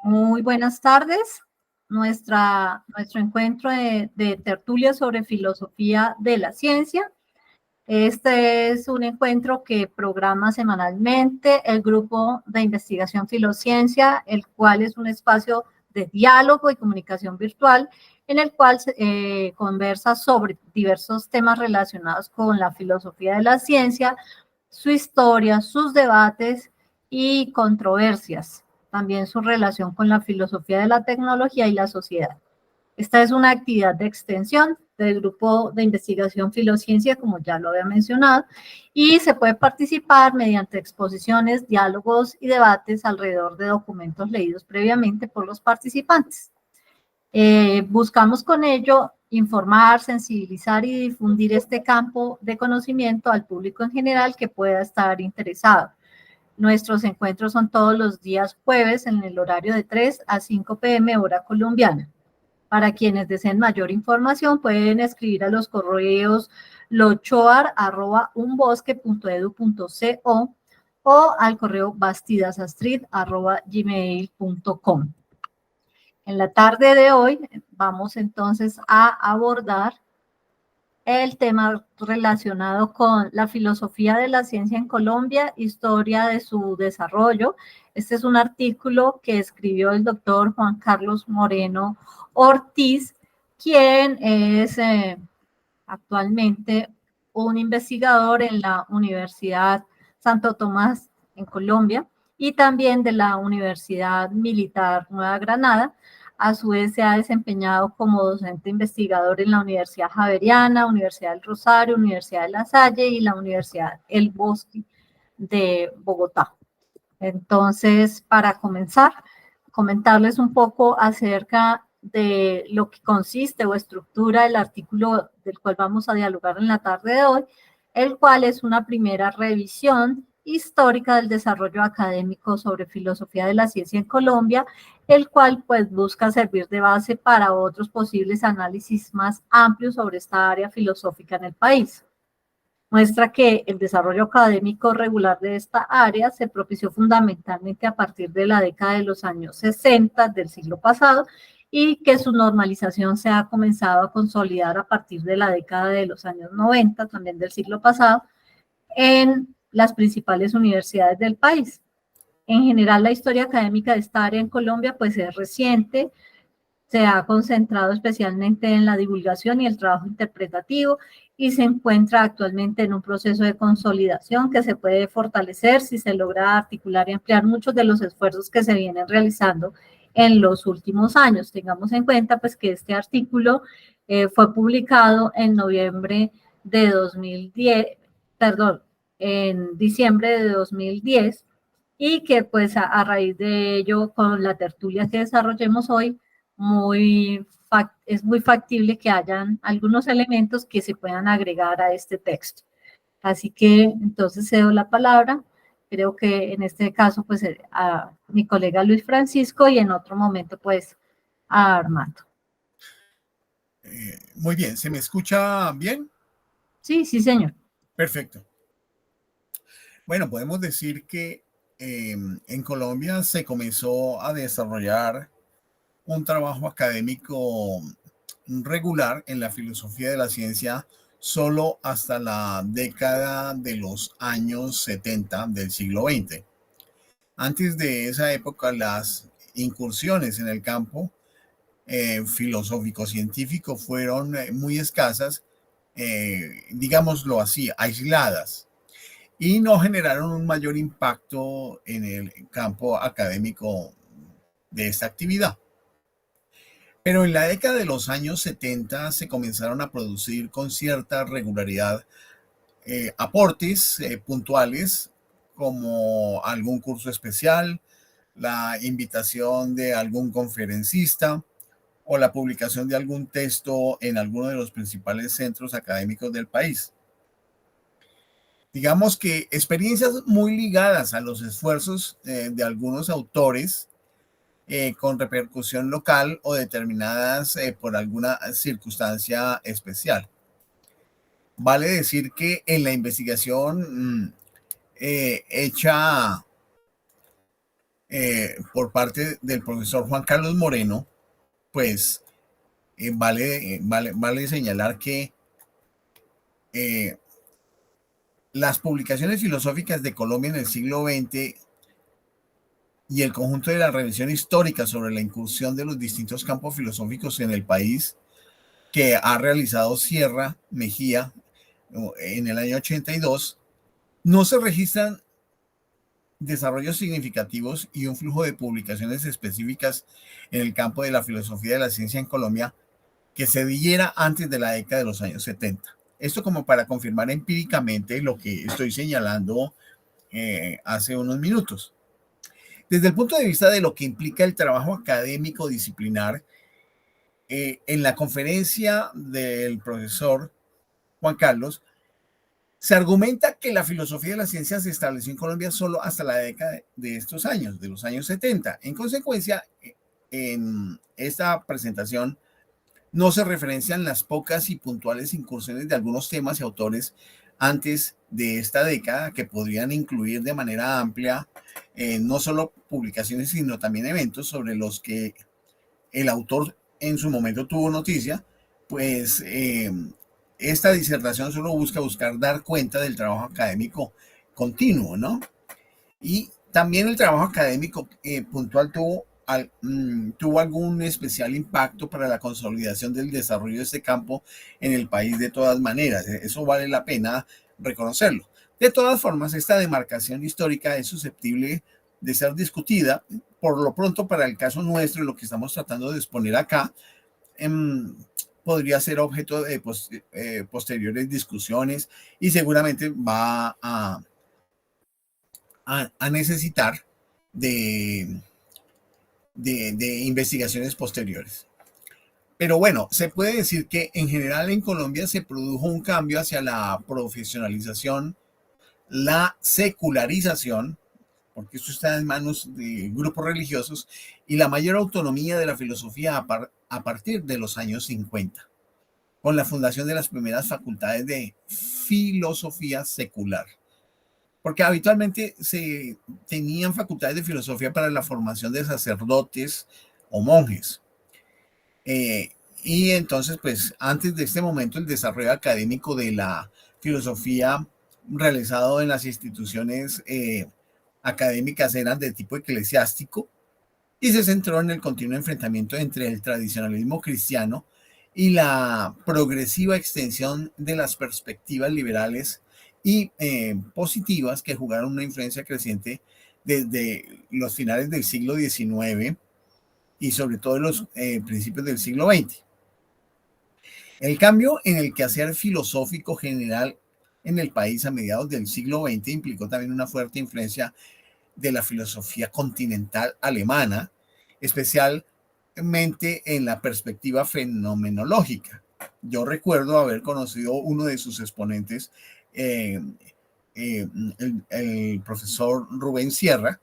Muy buenas tardes. Nuestro encuentro de tertulia sobre filosofía de la ciencia. Este es un encuentro que programa semanalmente el Grupo de Investigación Filociencia, el cual es un espacio de diálogo y comunicación virtual en el cual se conversa sobre diversos temas relacionados con la filosofía de la ciencia, su historia, sus debates y controversias, también su relación con la filosofía de la tecnología y la sociedad. Esta es una actividad de extensión del Grupo de Investigación Filociencia, como ya lo había mencionado, y se puede participar mediante exposiciones, diálogos y debates alrededor de documentos leídos previamente por los participantes. Buscamos con ello informar, sensibilizar y difundir este campo de conocimiento al público en general que pueda estar interesado. Nuestros encuentros son todos los días jueves en el horario de 3 a 5 p.m. hora colombiana. Para quienes deseen mayor información pueden escribir a los correos lochoar@unbosque.edu.co o al correo bastidasastrid@gmail.com. En la tarde de hoy vamos entonces a abordar el tema relacionado con la filosofía de la ciencia en Colombia, historia de su desarrollo. Este es un artículo que escribió el doctor Juan Carlos Moreno Ortiz, quien es actualmente un investigador en la Universidad Santo Tomás en Colombia y también de la Universidad Militar Nueva Granada. A su vez se ha desempeñado como docente investigador en la Universidad Javeriana, Universidad del Rosario, Universidad de La Salle y la Universidad El Bosque de Bogotá. Entonces, para comenzar, comentarles un poco acerca de lo que consiste o estructura el artículo del cual vamos a dialogar en la tarde de hoy, el cual es una primera revisión histórica del desarrollo académico sobre filosofía de la ciencia en Colombia, el cual pues busca servir de base para otros posibles análisis más amplios sobre esta área filosófica en el país. Muestra que el desarrollo académico regular de esta área se propició fundamentalmente a partir de la década de los años 60 del siglo pasado y que su normalización se ha comenzado a consolidar a partir de la década de los años 90, también del siglo pasado, en las principales universidades del país. En general, la historia académica de esta área en Colombia pues es reciente, se ha concentrado especialmente en la divulgación y el trabajo interpretativo y se encuentra actualmente en un proceso de consolidación que se puede fortalecer si se logra articular y ampliar muchos de los esfuerzos que se vienen realizando en los últimos años. Tengamos en cuenta pues que este artículo fue publicado en noviembre de 2010, perdón, en diciembre de 2010 y que pues a raíz de ello con la tertulia que desarrollemos hoy es muy factible que hayan algunos elementos que se puedan agregar a este texto. Así que entonces cedo la palabra, creo que en este caso pues a mi colega Luis Francisco y en otro momento pues a Armando. Muy bien, ¿se me escucha bien? Sí, sí, señor. Perfecto. Bueno, podemos decir que en Colombia se comenzó a desarrollar un trabajo académico regular en la filosofía de la ciencia solo hasta la década de los años 70 del siglo XX. Antes de esa época, las incursiones en el campo filosófico-científico fueron muy escasas, digámoslo así, aisladas, y no generaron un mayor impacto en el campo académico de esta actividad. Pero en la década de los años 70 se comenzaron a producir con cierta regularidad aportes puntuales como algún curso especial, la invitación de algún conferencista o la publicación de algún texto en alguno de los principales centros académicos del país. Digamos que experiencias muy ligadas a los esfuerzos de algunos autores con repercusión local o determinadas por alguna circunstancia especial. Vale decir que en la investigación hecha por parte del profesor Juan Carlos Moreno, pues vale señalar que las publicaciones filosóficas de Colombia en el siglo XX y el conjunto de la revisión histórica sobre la incursión de los distintos campos filosóficos en el país que ha realizado Sierra Mejía en el año 82, no se registran desarrollos significativos y un flujo de publicaciones específicas en el campo de la filosofía de la ciencia en Colombia que se diera antes de la década de los años 70. Esto como para confirmar empíricamente lo que estoy señalando hace unos minutos. Desde el punto de vista de lo que implica el trabajo académico disciplinar, en la conferencia del profesor Juan Carlos, se argumenta que la filosofía de la ciencia se estableció en Colombia solo hasta la década de estos años, de los años 70. En consecuencia, en esta presentación no se referencian las pocas y puntuales incursiones de algunos temas y autores antes de esta década que podrían incluir de manera amplia no solo publicaciones, sino también eventos sobre los que el autor en su momento tuvo noticia, pues esta disertación solo buscar dar cuenta del trabajo académico continuo, ¿no? Y también el trabajo académico puntual tuvo algún especial impacto para la consolidación del desarrollo de este campo en el país de todas maneras. Eso vale la pena reconocerlo. De todas formas, esta demarcación histórica es susceptible de ser discutida. Por lo pronto, para el caso nuestro, lo que estamos tratando de exponer acá, podría ser objeto de posteriores discusiones y seguramente va a necesitar de investigaciones posteriores. Pero bueno, se puede decir que en general en Colombia se produjo un cambio hacia la profesionalización, la secularización, porque esto está en manos de grupos religiosos, y la mayor autonomía de la filosofía a partir de los años 50, con la fundación de las primeras facultades de filosofía secular. Porque habitualmente se tenían facultades de filosofía para la formación de sacerdotes o monjes. Y entonces, pues antes de este momento, el desarrollo académico de la filosofía realizado en las instituciones académicas eran de tipo eclesiástico y se centró en el continuo enfrentamiento entre el tradicionalismo cristiano y la progresiva extensión de las perspectivas liberales y positivas que jugaron una influencia creciente desde los finales del siglo XIX y sobre todo en los principios del siglo XX. El cambio en el quehacer filosófico general en el país a mediados del siglo XX implicó también una fuerte influencia de la filosofía continental alemana, especialmente en la perspectiva fenomenológica. Yo recuerdo haber conocido uno de sus exponentes, el profesor Rubén Sierra,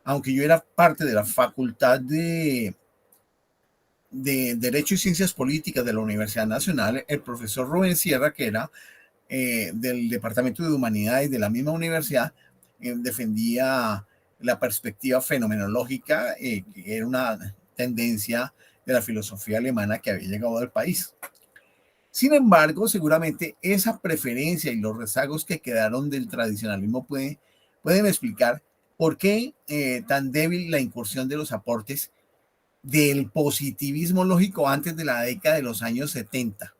aunque yo era parte de la facultad de Derecho y Ciencias Políticas de la Universidad Nacional, el profesor Rubén Sierra, que era del Departamento de Humanidades de la misma universidad, defendía la perspectiva fenomenológica, que era una tendencia de la filosofía alemana que había llegado al país. Sin embargo, seguramente esa preferencia y los rezagos que quedaron del tradicionalismo pueden explicar por qué tan débil la incursión de los aportes del positivismo lógico antes de la década de los años 70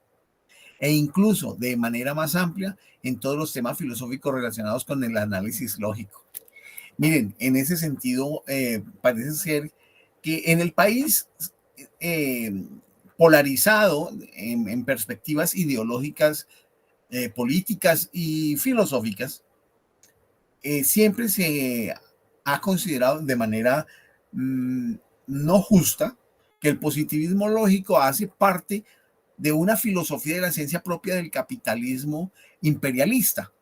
e incluso de manera más amplia en todos los temas filosóficos relacionados con el análisis lógico. Miren, en ese sentido, parece ser que en el país polarizado en perspectivas ideológicas, políticas y filosóficas, siempre se ha considerado de manera no justa que el positivismo lógico hace parte de una filosofía de la ciencia propia del capitalismo imperialista.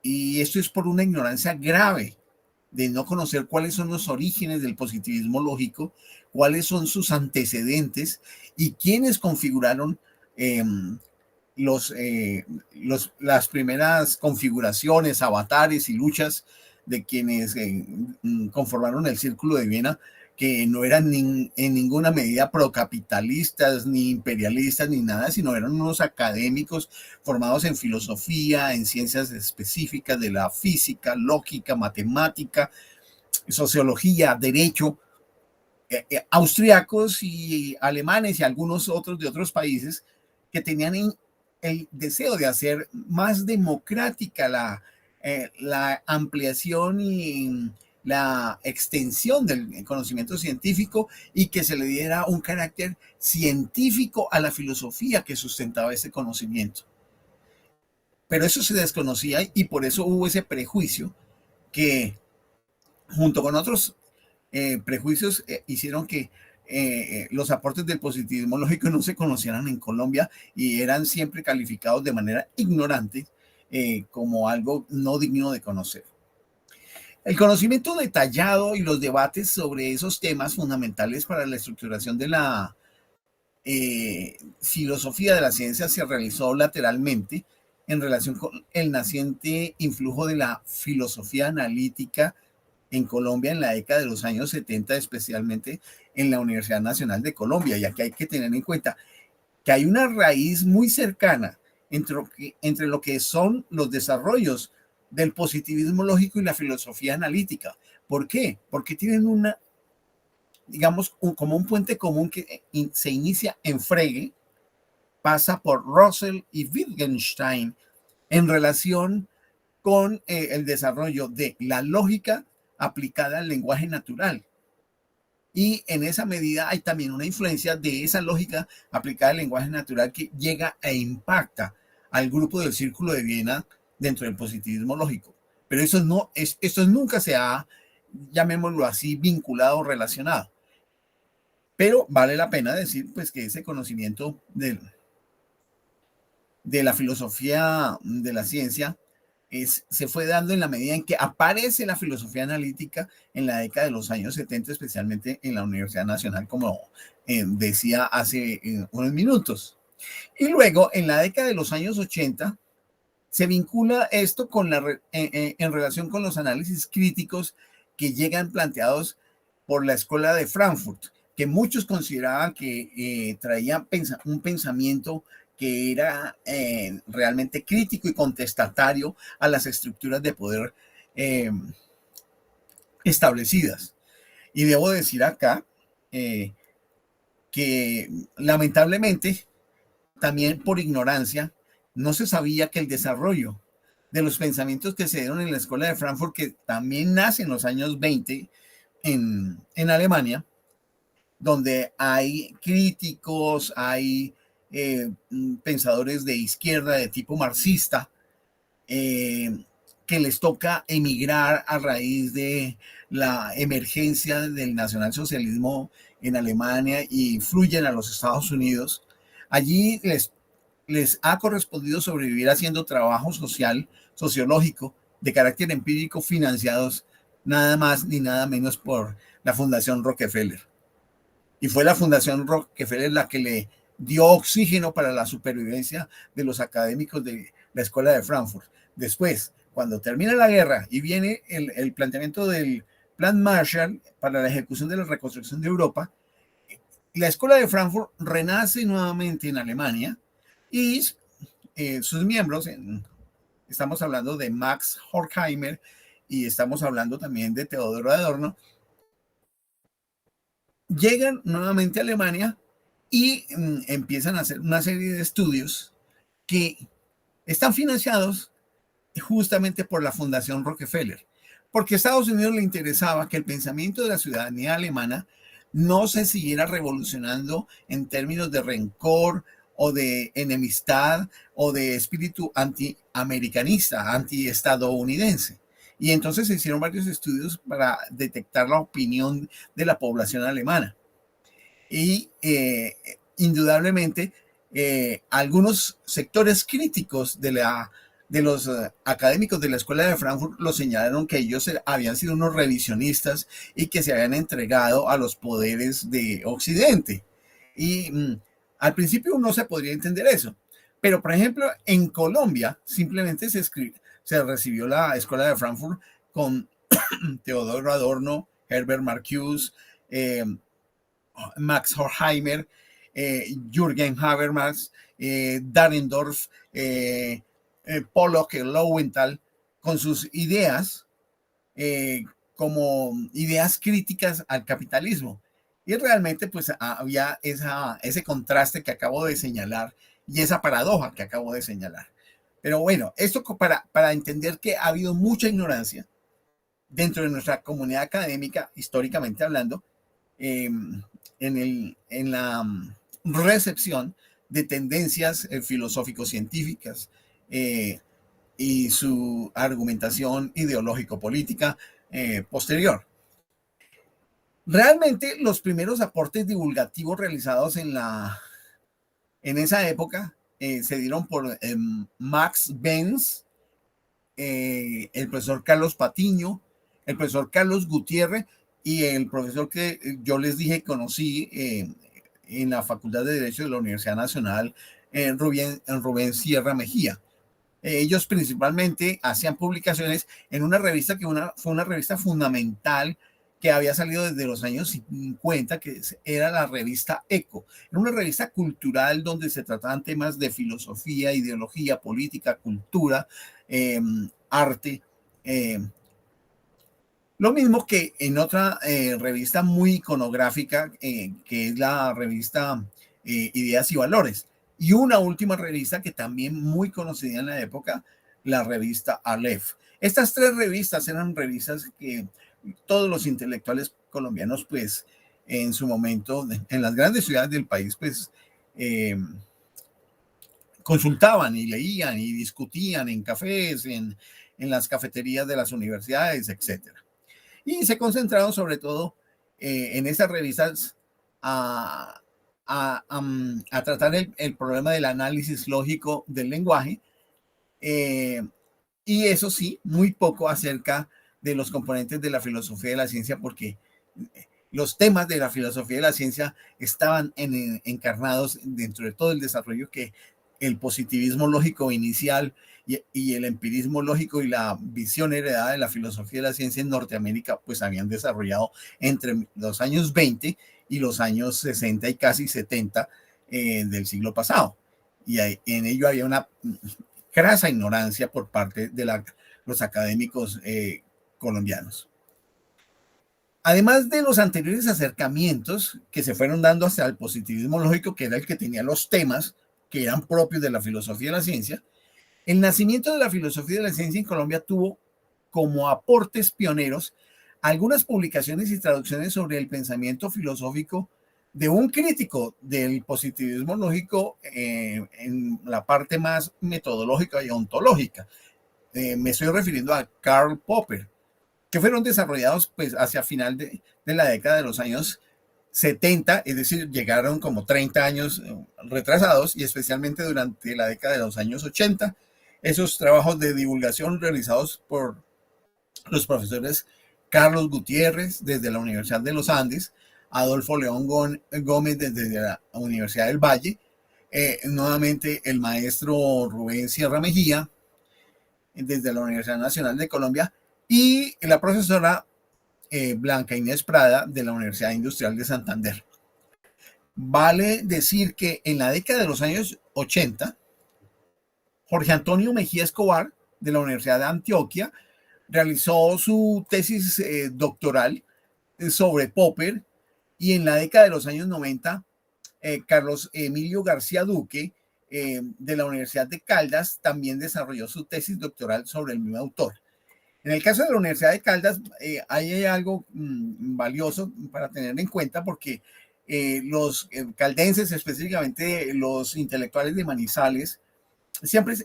Y esto es por una ignorancia grave de no conocer cuáles son los orígenes del positivismo lógico, cuáles son sus antecedentes y quiénes configuraron las primeras configuraciones, avatares y luchas de quienes conformaron el Círculo de Viena, que no eran en ninguna medida procapitalistas, ni imperialistas, ni nada, sino eran unos académicos formados en filosofía, en ciencias específicas de la física, lógica, matemática, sociología, derecho, austriacos y alemanes y algunos otros de otros países que tenían el deseo de hacer más democrática la ampliación y la extensión del conocimiento científico y que se le diera un carácter científico a la filosofía que sustentaba ese conocimiento. Pero eso se desconocía y por eso hubo ese prejuicio que, junto con otros prejuicios, hicieron que los aportes del positivismo lógico no se conocieran en Colombia y eran siempre calificados de manera ignorante como algo no digno de conocer. El conocimiento detallado y los debates sobre esos temas fundamentales para la estructuración de la filosofía de la ciencia se realizó lateralmente en relación con el naciente influjo de la filosofía analítica en Colombia en la década de los años 70, especialmente en la Universidad Nacional de Colombia. Y aquí hay que tener en cuenta que hay una raíz muy cercana entre lo que son los desarrollos del positivismo lógico y la filosofía analítica. ¿Por qué? Porque tienen una, digamos, como un puente común que se inicia en Frege, pasa por Russell y Wittgenstein en relación con el desarrollo de la lógica aplicada al lenguaje natural. Y en esa medida hay también una influencia de esa lógica aplicada al lenguaje natural que llega e impacta al grupo del Círculo de Viena dentro del positivismo lógico. Pero eso nunca se ha, llamémoslo así, vinculado o relacionado. Pero vale la pena decir pues que ese conocimiento de la filosofía de la ciencia se fue dando en la medida en que aparece la filosofía analítica en la década de los años 70, especialmente en la Universidad Nacional, como decía hace unos minutos. Y luego, en la década de los años 80, se vincula esto con en relación con los análisis críticos que llegan planteados por la Escuela de Frankfurt, que muchos consideraban que traía un pensamiento que era realmente crítico y contestatario a las estructuras de poder establecidas. Y debo decir acá que lamentablemente, también por ignorancia, no se sabía que el desarrollo de los pensamientos que se dieron en la Escuela de Frankfurt, que también nace en los años 20 en Alemania, donde hay críticos, hay pensadores de izquierda de tipo marxista, que les toca emigrar a raíz de la emergencia del nacionalsocialismo en Alemania y fluyen a los Estados Unidos. Allí les ha correspondido sobrevivir haciendo trabajo sociológico de carácter empírico financiados nada más ni nada menos por la Fundación Rockefeller. Y fue la Fundación Rockefeller la que le dio oxígeno para la supervivencia de los académicos de la Escuela de Frankfurt. Después, cuando termina la guerra y viene el planteamiento del Plan Marshall para la ejecución de la reconstrucción de Europa, la Escuela de Frankfurt renace nuevamente en Alemania y sus miembros, estamos hablando de Max Horkheimer y estamos hablando también de Teodoro Adorno, llegan nuevamente a Alemania y empiezan a hacer una serie de estudios que están financiados justamente por la Fundación Rockefeller, porque a Estados Unidos le interesaba que el pensamiento de la ciudadanía alemana no se siguiera revolucionando en términos de rencor o de enemistad o de espíritu antiamericanista, antiestadounidense. Y entonces se hicieron varios estudios para detectar la opinión de la población alemana. Y indudablemente algunos sectores críticos de los académicos de la Escuela de Frankfurt lo señalaron que ellos habían sido unos revisionistas y que se habían entregado a los poderes de Occidente. Y al principio no se podría entender eso. Pero, por ejemplo, en Colombia simplemente se recibió la Escuela de Frankfurt con Teodoro Adorno, Herbert Marcuse, Max Horkheimer, Jürgen Habermas, Dahrendorf, Pollock, Lowenthal, con sus ideas como ideas críticas al capitalismo. Y realmente pues había ese contraste que acabo de señalar y esa paradoja que acabo de señalar. Pero bueno, esto para entender que ha habido mucha ignorancia dentro de nuestra comunidad académica, históricamente hablando, en la recepción de tendencias filosófico-científicas y su argumentación ideológico-política posterior. Realmente los primeros aportes divulgativos realizados en esa época se dieron por Max Benz, el profesor Carlos Patiño, el profesor Carlos Gutiérrez y el profesor que yo les dije conocí en la Facultad de Derecho de la Universidad Nacional, Rubén Sierra Mejía. Ellos principalmente hacían publicaciones en una revista que fue una revista fundamental que había salido desde los años 50, que era la revista ECO. Era una revista cultural donde se trataban temas de filosofía, ideología, política, cultura, arte. Lo mismo que en otra revista muy iconográfica, que es la revista Ideas y Valores. Y una última revista que también muy conocida en la época, la revista Aleph. Estas tres revistas eran revistas que todos los intelectuales colombianos, pues, en su momento, en las grandes ciudades del país, pues, consultaban y leían y discutían en cafés, en las cafeterías de las universidades, etcétera. Y se concentraron sobre todo en esas revistas a tratar el problema del análisis lógico del lenguaje, y eso sí, muy poco acerca de los componentes de la filosofía de la ciencia, porque los temas de la filosofía de la ciencia estaban encarnados dentro de todo el desarrollo que el positivismo lógico inicial y el empirismo lógico y la visión heredada de la filosofía de la ciencia en Norteamérica pues habían desarrollado entre los años 20 y los años 60 y casi 70 del siglo pasado. Y en ello había una crasa ignorancia por parte de los académicos colombianos. Además de los anteriores acercamientos que se fueron dando hacia el positivismo lógico, que era el que tenía los temas que eran propios de la filosofía de la ciencia, el nacimiento de la filosofía de la ciencia en Colombia tuvo como aportes pioneros algunas publicaciones y traducciones sobre el pensamiento filosófico de un crítico del positivismo lógico en la parte más metodológica y ontológica. Me estoy refiriendo a Karl Popper, que fueron desarrollados pues hacia final de la década de los años 70, es decir, llegaron como 30 años retrasados, y especialmente durante la década de los años 80, esos trabajos de divulgación realizados por los profesores Carlos Gutiérrez desde la Universidad de los Andes, Adolfo León Gómez desde la Universidad del Valle, nuevamente el maestro Rubén Sierra Mejía desde la Universidad Nacional de Colombia, y la profesora Blanca Inés Prada de la Universidad Industrial de Santander. Vale decir que en la década de los años 80, Jorge Antonio Mejía Escobar de la Universidad de Antioquia realizó su tesis doctoral sobre Popper, y en la década de los años 90, Carlos Emilio García Duque de la Universidad de Caldas también desarrolló su tesis doctoral sobre el mismo autor. En el caso de la Universidad de Caldas hay algo valioso para tener en cuenta, porque los caldenses, específicamente los intelectuales de Manizales, siempre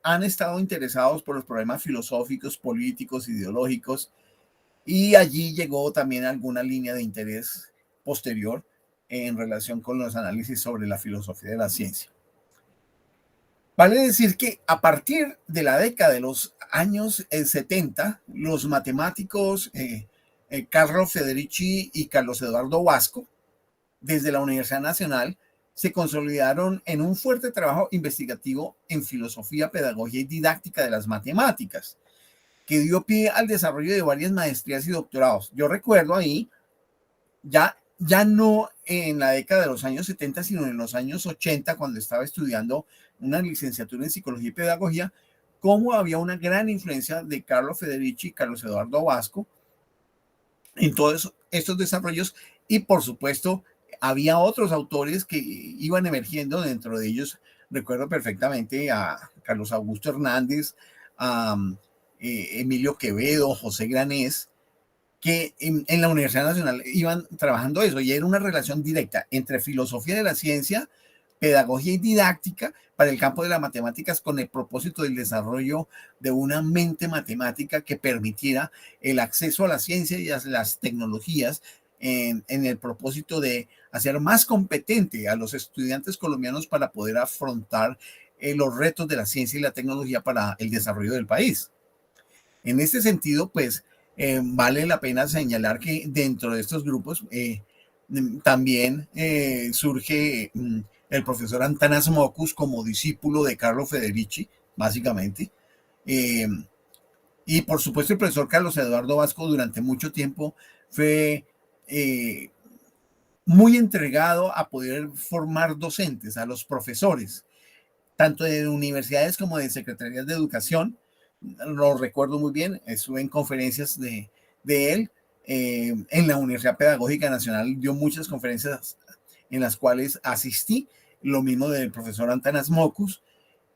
han estado interesados por los problemas filosóficos, políticos, ideológicos, y allí llegó también alguna línea de interés posterior en relación con los análisis sobre la filosofía de la ciencia. Vale decir que a partir de la década de los años 70, los matemáticos Carlos Federici y Carlos Eduardo Vasco, desde la Universidad Nacional, se consolidaron en un fuerte trabajo investigativo en filosofía, pedagogía y didáctica de las matemáticas. que dio pie al desarrollo de varias maestrías y doctorados. Yo recuerdo ahí, ya no en la década de los años 70, sino en los años 80, cuando estaba estudiando una licenciatura en psicología y pedagogía, cómo había una gran influencia de Carlo Federici y Carlos Eduardo Vasco en todos estos desarrollos, y por supuesto había otros autores que iban emergiendo. Dentro de ellos recuerdo perfectamente a Carlos Augusto Hernández, a Emilio Quevedo, José Granés, que en la Universidad Nacional iban trabajando eso, y era una relación directa entre filosofía de la ciencia, pedagogía y didáctica para el campo de las matemáticas, con el propósito del desarrollo de una mente matemática que permitiera el acceso a la ciencia y a las tecnologías en el propósito de hacer más competente a los estudiantes colombianos para poder afrontar los retos de la ciencia y la tecnología para el desarrollo del país. En este sentido, pues, vale la pena señalar que dentro de estos grupos también surge el profesor Antanas Mockus como discípulo de Carlo Federici, básicamente. Y por supuesto el profesor Carlos Eduardo Vasco durante mucho tiempo fue muy entregado a poder formar docentes, a los profesores, tanto de universidades como de secretarías de educación. Lo recuerdo muy bien, estuve en conferencias de él. En la Universidad Pedagógica Nacional dio muchas conferencias en las cuales asistí, lo mismo del profesor Antanas Mockus,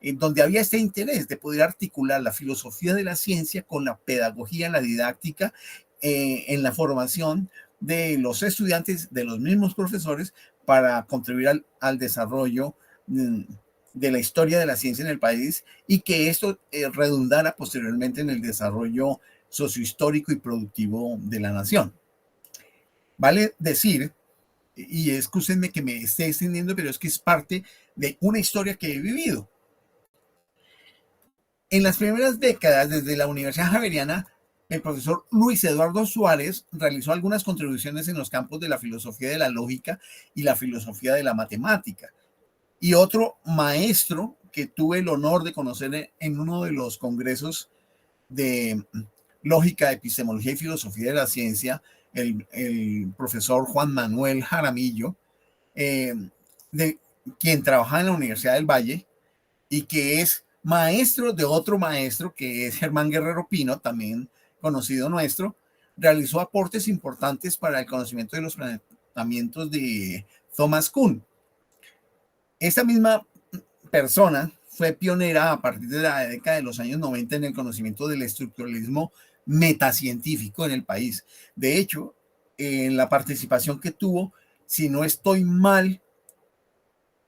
en donde había este interés de poder articular la filosofía de la ciencia con la pedagogía, la didáctica, en la formación de los estudiantes, de los mismos profesores, para contribuir al desarrollo de la historia de la ciencia en el país, y que esto redundara posteriormente en el desarrollo sociohistórico y productivo de la nación. Vale decir, y excúsenme que me esté extendiendo, pero es que es parte de una historia que he vivido. En las primeras décadas, desde la Universidad Javeriana, el profesor Luis Eduardo Suárez realizó algunas contribuciones en los campos de la filosofía de la lógica y la filosofía de la matemática. Y otro maestro que tuve el honor de conocer en uno de los congresos de lógica, epistemología y filosofía de la ciencia, el profesor Juan Manuel Jaramillo, quien trabaja en la Universidad del Valle y que es maestro de otro maestro que es Germán Guerrero Pino, también conocido nuestro. Realizó aportes importantes para el conocimiento de los planteamientos de Thomas Kuhn. Esta misma persona fue pionera a partir de la década de los años 90 en el conocimiento del estructuralismo metacientífico en el país. De hecho, en la participación que tuvo, si no estoy mal,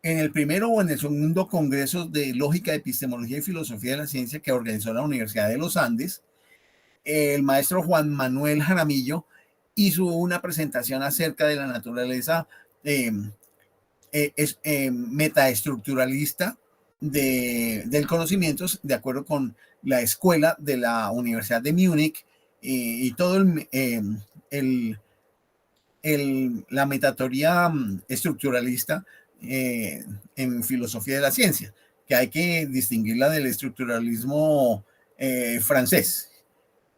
en el primero o en el segundo congreso de lógica, epistemología y filosofía de la ciencia que organizó la Universidad de los Andes, el maestro Juan Manuel Jaramillo hizo una presentación acerca de la naturaleza metaestructuralista del conocimiento, de acuerdo con la escuela de la Universidad de Múnich, y todo la metateoría estructuralista en filosofía de la ciencia, que hay que distinguirla del estructuralismo francés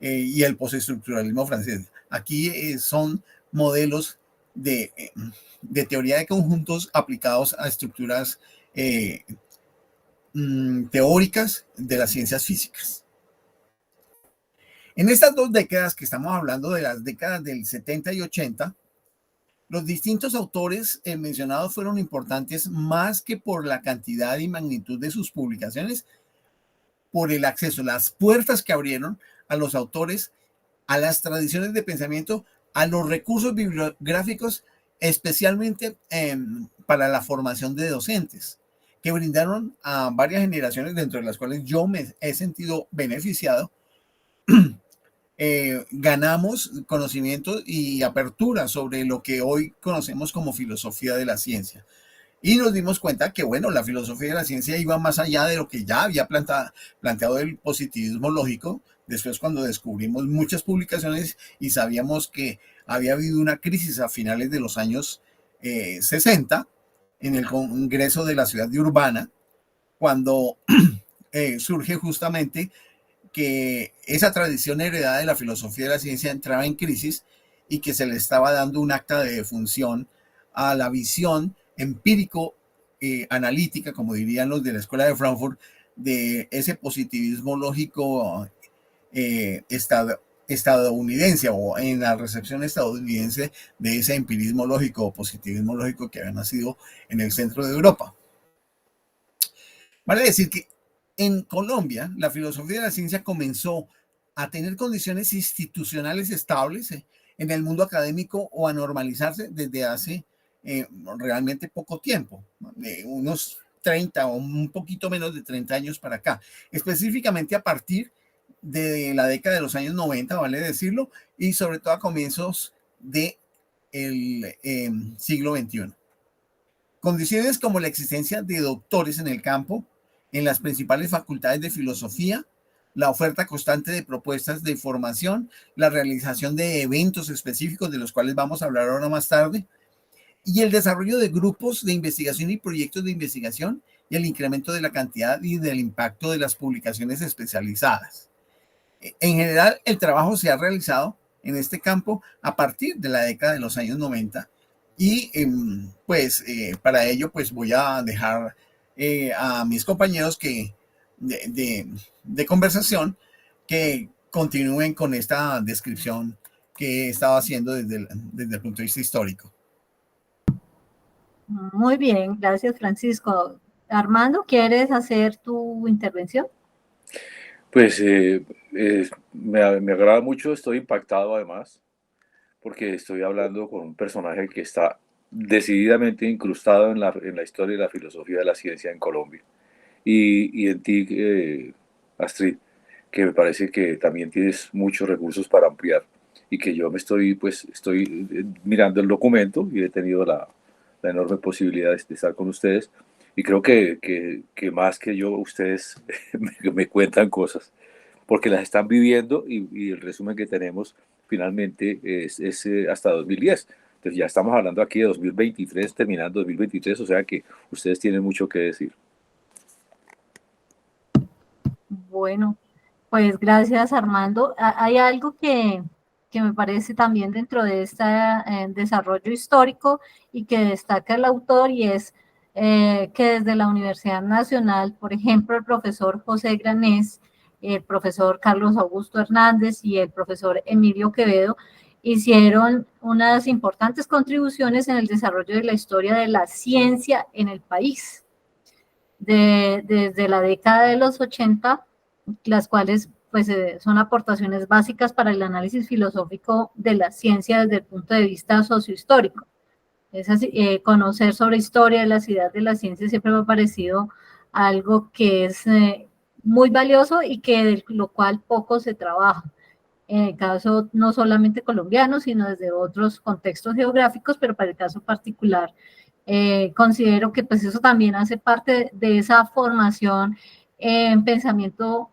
y el postestructuralismo francés. Aquí son modelos de teoría de conjuntos aplicados a estructuras teóricas de las ciencias físicas. En estas dos décadas que estamos hablando, de las décadas del 70 y 80, los distintos autores mencionados fueron importantes más que por la cantidad y magnitud de sus publicaciones, por el acceso, las puertas que abrieron a los autores, a las tradiciones de pensamiento, a los recursos bibliográficos, especialmente para la formación de docentes, que brindaron a varias generaciones, dentro de las cuales yo me he sentido beneficiado. Ganamos conocimiento y apertura sobre lo que hoy conocemos como filosofía de la ciencia. Y nos dimos cuenta que, bueno, la filosofía de la ciencia iba más allá de lo que ya había planteado el positivismo lógico. Después, cuando descubrimos muchas publicaciones y sabíamos que había habido una crisis a finales de los años 60 en el Congreso de la Ciudad de Urbana, cuando surge justamente que esa tradición heredada de la filosofía de la ciencia entraba en crisis y que se le estaba dando un acta de defunción a la visión empírico analítica, como dirían los de la Escuela de Frankfurt, de ese positivismo lógico estadounidense, o en la recepción estadounidense de ese empirismo lógico o positivismo lógico que había nacido en el centro de Europa. Vale decir que en Colombia la filosofía de la ciencia comenzó a tener condiciones institucionales estables en el mundo académico, o a normalizarse desde hace realmente poco tiempo, unos 30 o un poquito menos de 30 años para acá, específicamente a partir de la década de los años 90, vale decirlo, y sobre todo a comienzos del siglo XXI. Condiciones como la existencia de doctores en el campo, en las principales facultades de filosofía, la oferta constante de propuestas de formación, la realización de eventos específicos de los cuales vamos a hablar ahora más tarde, y el desarrollo de grupos de investigación y proyectos de investigación, y el incremento de la cantidad y del impacto de las publicaciones especializadas. En general, el trabajo se ha realizado en este campo a partir de la década de los años 90, y para ello pues voy a dejar a mis compañeros de conversación que continúen con esta descripción que he estado haciendo desde el punto de vista histórico. Muy bien, gracias Francisco. Armando, ¿quieres hacer tu intervención? Pues me agrada mucho, estoy impactado además, porque estoy hablando con un personaje que está decididamente incrustado en la historia y la filosofía de la ciencia en Colombia. Y en ti, Astrid, que me parece que también tienes muchos recursos para ampliar, y que yo estoy mirando el documento y he tenido la enorme posibilidad de estar con ustedes, y creo que más que yo, ustedes me cuentan cosas, porque las están viviendo, y el resumen que tenemos finalmente es hasta 2010. Entonces ya estamos hablando aquí de 2023, terminando 2023, o sea que ustedes tienen mucho que decir. Bueno, pues gracias Armando. Hay algo que me parece también dentro de este desarrollo histórico y que destaca el autor, y es que desde la Universidad Nacional, por ejemplo, el profesor José Granés, el profesor Carlos Augusto Hernández y el profesor Emilio Quevedo hicieron unas importantes contribuciones en el desarrollo de la historia de la ciencia en el país. Desde la década de los 80, las cuales pues son aportaciones básicas para el análisis filosófico de la ciencia desde el punto de vista sociohistórico. Es así, conocer sobre historia de las ideas de la ciencia siempre me ha parecido algo que es muy valioso y que de lo cual poco se trabaja. En el caso no solamente colombiano, sino desde otros contextos geográficos, pero para el caso particular, considero que pues eso también hace parte de esa formación en pensamiento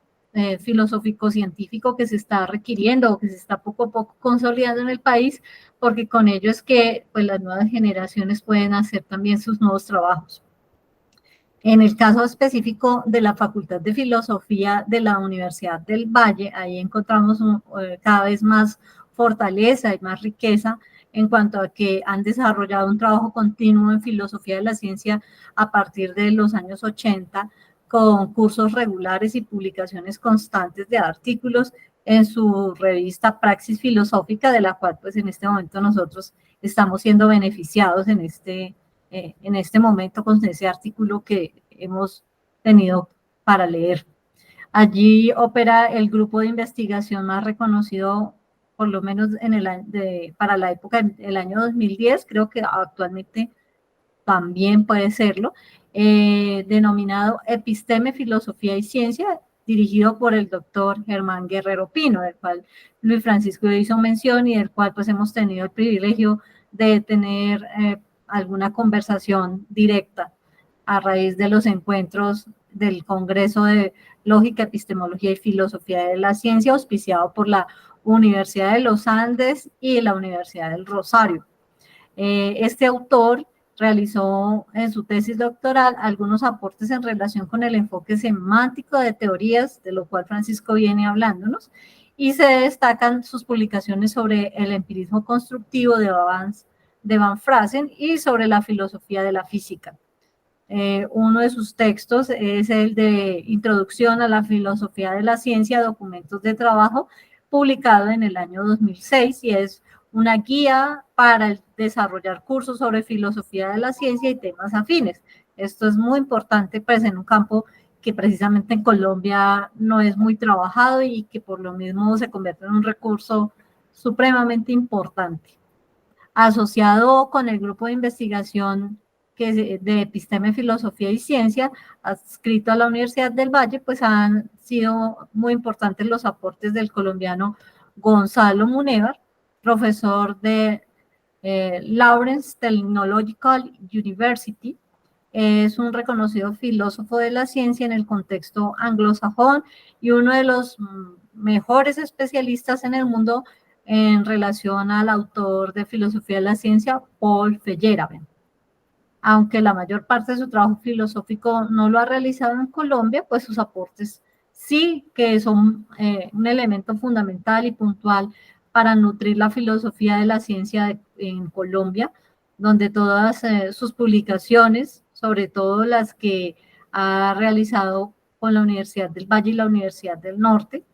filosófico-científico que se está requiriendo, o que se está poco a poco consolidando en el país, porque con ello es que pues, las nuevas generaciones pueden hacer también sus nuevos trabajos. En el caso específico de la Facultad de Filosofía de la Universidad del Valle, ahí encontramos cada vez más fortaleza y más riqueza en cuanto a que han desarrollado un trabajo continuo en filosofía de la ciencia a partir de los años 80, con cursos regulares y publicaciones constantes de artículos en su revista Praxis Filosófica, de la cual pues en este momento nosotros estamos siendo beneficiados en este momento con ese artículo que hemos tenido para leer. Allí opera el grupo de investigación más reconocido, por lo menos para la época del año 2010, creo que actualmente también puede serlo, denominado Episteme, Filosofía y Ciencia, dirigido por el doctor Germán Guerrero Pino, del cual Luis Francisco hizo mención y del cual pues hemos tenido el privilegio de tener alguna conversación directa a raíz de los encuentros del Congreso de Lógica, Epistemología y Filosofía de la Ciencia, auspiciado por la Universidad de los Andes y la Universidad del Rosario. Este autor, realizó en su tesis doctoral algunos aportes en relación con el enfoque semántico de teorías, de lo cual Francisco viene hablándonos, y se destacan sus publicaciones sobre el empirismo constructivo de Van Fraassen y sobre la filosofía de la física. Uno de sus textos es el de Introducción a la Filosofía de la Ciencia, documentos de trabajo, publicado en el año 2006, y es una guía para desarrollar cursos sobre filosofía de la ciencia y temas afines. Esto es muy importante, pues, en un campo que precisamente en Colombia no es muy trabajado y que por lo mismo se convierte en un recurso supremamente importante. Asociado con el grupo de investigación de Episteme, Filosofía y Ciencia, adscrito a la Universidad del Valle, pues han sido muy importantes los aportes del colombiano Gonzalo Munevar, profesor de Lawrence Technological University. Es un reconocido filósofo de la ciencia en el contexto anglosajón y uno de los mejores especialistas en el mundo en relación al autor de Filosofía de la Ciencia, Paul Feyerabend. Aunque la mayor parte de su trabajo filosófico no lo ha realizado en Colombia, pues sus aportes sí que son un elemento fundamental y puntual para nutrir la filosofía de la ciencia en Colombia, donde todas sus publicaciones, sobre todo las que ha realizado con la Universidad del Valle y la Universidad del Norte,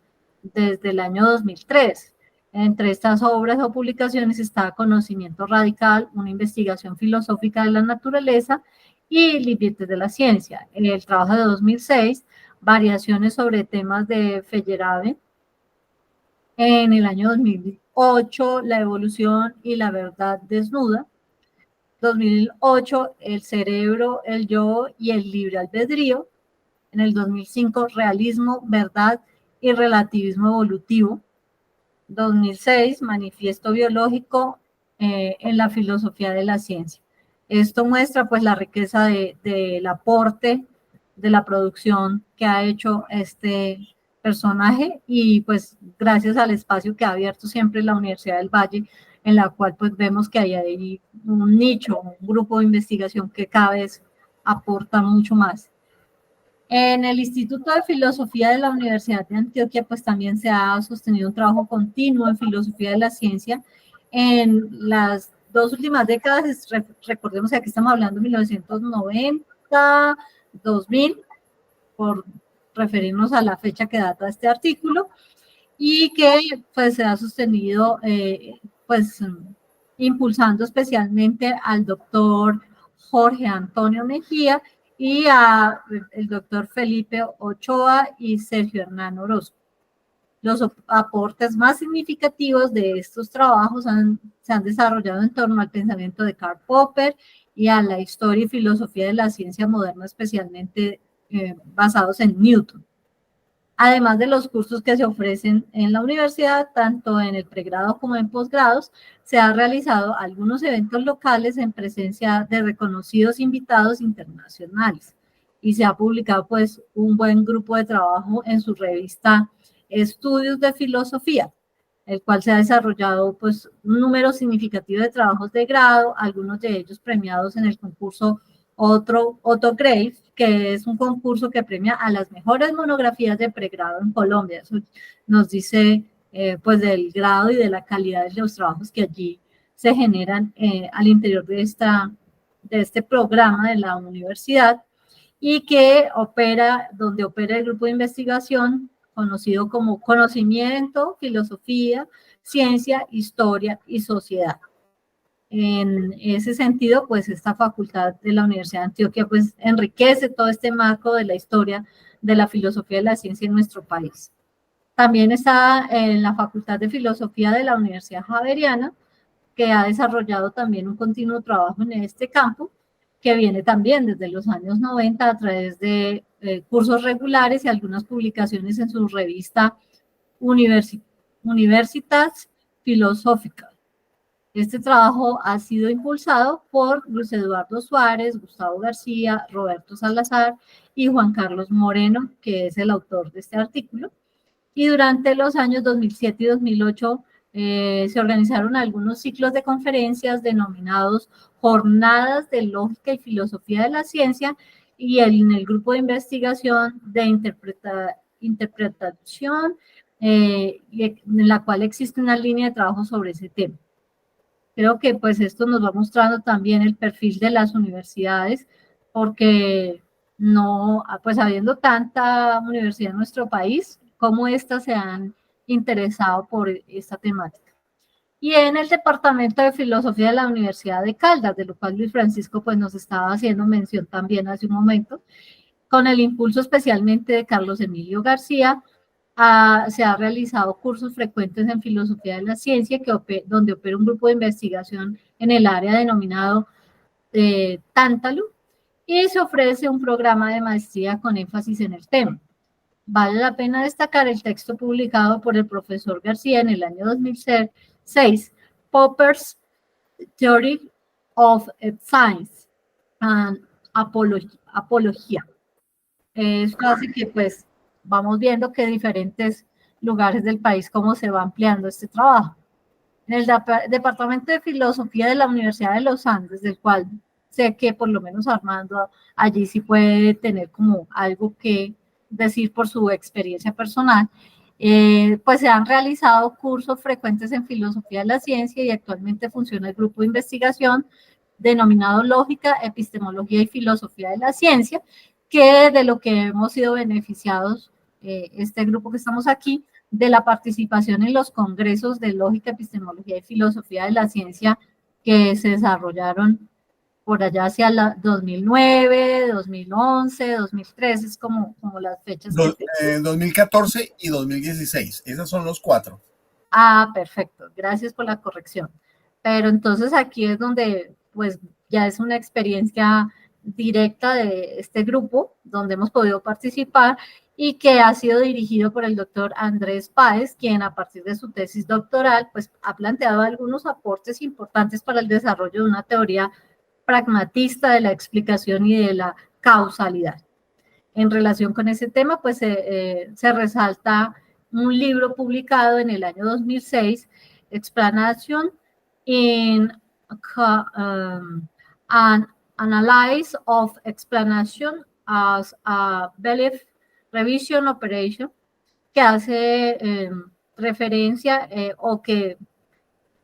desde el año 2003. Entre estas obras o publicaciones está Conocimiento Radical, una investigación filosófica de la naturaleza, y Límites de la ciencia. En el trabajo de 2006, Variaciones sobre temas de Feyerabend. En el año 2008, La evolución y la verdad desnuda. 2008, El cerebro, el yo y el libre albedrío. En el 2005, Realismo, verdad y relativismo evolutivo. 2006, Manifiesto biológico en la filosofía de la ciencia. Esto muestra pues la riqueza del aporte, de la producción que ha hecho este personaje, y pues gracias al espacio que ha abierto siempre la Universidad del Valle, en la cual pues vemos que hay ahí un nicho, un grupo de investigación que cada vez aporta mucho más. En el Instituto de Filosofía de la Universidad de Antioquia, pues también se ha sostenido un trabajo continuo en filosofía de la ciencia. En las 2 últimas décadas, recordemos que aquí estamos hablando de 1990, 2000, por referirnos a la fecha que data este artículo, y que pues se ha sostenido pues impulsando especialmente al doctor Jorge Antonio Mejía y el doctor Felipe Ochoa y Sergio Hernán Orozco. Los aportes más significativos de estos trabajos se han desarrollado en torno al pensamiento de Karl Popper y a la historia y filosofía de la ciencia moderna, especialmente basados en Newton. Además de los cursos que se ofrecen en la universidad, tanto en el pregrado como en posgrados, se han realizado algunos eventos locales en presencia de reconocidos invitados internacionales, y se ha publicado pues un buen grupo de trabajo en su revista Estudios de Filosofía, el cual se ha desarrollado pues un número significativo de trabajos de grado, algunos de ellos premiados en el concurso Otto Grave, que es un concurso que premia a las mejores monografías de pregrado en Colombia. Eso nos dice pues del grado y de la calidad de los trabajos que allí se generan al interior de este programa de la universidad, y que donde opera el grupo de investigación conocido como Conocimiento, Filosofía, Ciencia, Historia y Sociedad. En ese sentido, pues esta facultad de la Universidad de Antioquia pues enriquece todo este marco de la historia de la filosofía de la ciencia en nuestro país. También está en la Facultad de Filosofía de la Universidad Javeriana, que ha desarrollado también un continuo trabajo en este campo, que viene también desde los años 90 a través de cursos regulares y algunas publicaciones en su revista Universitas Filosóficas. Este trabajo ha sido impulsado por Luis Eduardo Suárez, Gustavo García, Roberto Salazar y Juan Carlos Moreno, que es el autor de este artículo. Y durante los años 2007 y 2008 Se organizaron algunos ciclos de conferencias denominados Jornadas de Lógica y Filosofía de la Ciencia, y en el grupo de investigación de interpretación, en la cual existe una línea de trabajo sobre ese tema. Creo que pues esto nos va mostrando también el perfil de las universidades, porque no, pues habiendo tanta universidad en nuestro país, cómo éstas se han interesado por esta temática. Y en el Departamento de Filosofía de la Universidad de Caldas, de lo cual Luis Francisco pues nos estaba haciendo mención también hace un momento, con el impulso especialmente de Carlos Emilio García, se ha realizado cursos frecuentes en filosofía de la ciencia, donde opera un grupo de investigación en el área denominado Tántalo, y se ofrece un programa de maestría con énfasis en el tema. Vale la pena destacar el texto publicado por el profesor García en el año 2006, Popper's Theory of Science and Apología. Esto hace que pues vamos viendo que diferentes lugares del país cómo se va ampliando este trabajo. En el Departamento de Filosofía de la Universidad de los Andes, del cual sé que por lo menos Armando allí sí puede tener como algo que decir por su experiencia personal, pues se han realizado cursos frecuentes en filosofía de la ciencia, y actualmente funciona el grupo de investigación denominado Lógica, Epistemología y Filosofía de la Ciencia, que de lo que hemos sido beneficiados, este grupo que estamos aquí, de la participación en los congresos de Lógica, Epistemología y Filosofía de la Ciencia que se desarrollaron por allá hacia la 2009, 2011, 2013, es como las fechas. 2014 y 2016, esos son los 4. Ah, perfecto, gracias por la corrección. Pero entonces aquí es donde pues ya es una experiencia directa de este grupo, donde hemos podido participar, y que ha sido dirigido por el doctor Andrés Páez, quien a partir de su tesis doctoral pues ha planteado algunos aportes importantes para el desarrollo de una teoría pragmatista de la explicación y de la causalidad. En relación con ese tema, pues se resalta un libro publicado en el año 2006, Explanation in an Analysis of Explanation as a Belief Revision Operation, que hace referencia o que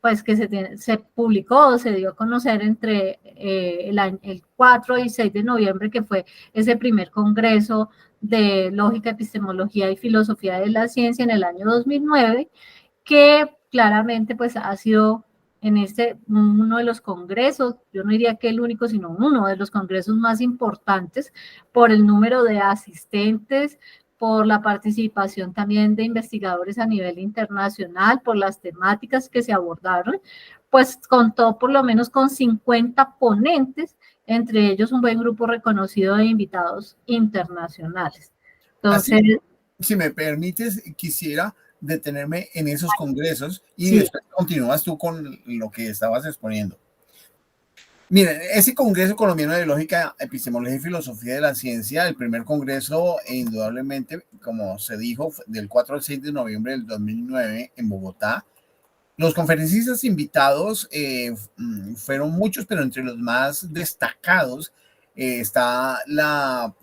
pues que se publicó, se dio a conocer entre el 4 y 6 de noviembre, que fue ese primer congreso de Lógica, Epistemología y Filosofía de la Ciencia en el año 2009, que claramente pues ha sido uno de los congresos, yo no diría que el único, sino uno de los congresos más importantes por el número de asistentes, por la participación también de investigadores a nivel internacional, por las temáticas que se abordaron, pues contó por lo menos con 50 ponentes, entre ellos un buen grupo reconocido de invitados internacionales. Entonces, así, si me permites, quisiera detenerme en esos congresos y sí, después continúas tú con lo que estabas exponiendo. Miren, ese Congreso Colombiano de Lógica, Epistemología y Filosofía de la Ciencia, el primer congreso, indudablemente, como se dijo, del 4 al 6 de noviembre del 2009 en Bogotá. Los conferencistas invitados fueron muchos, pero entre los más destacados está la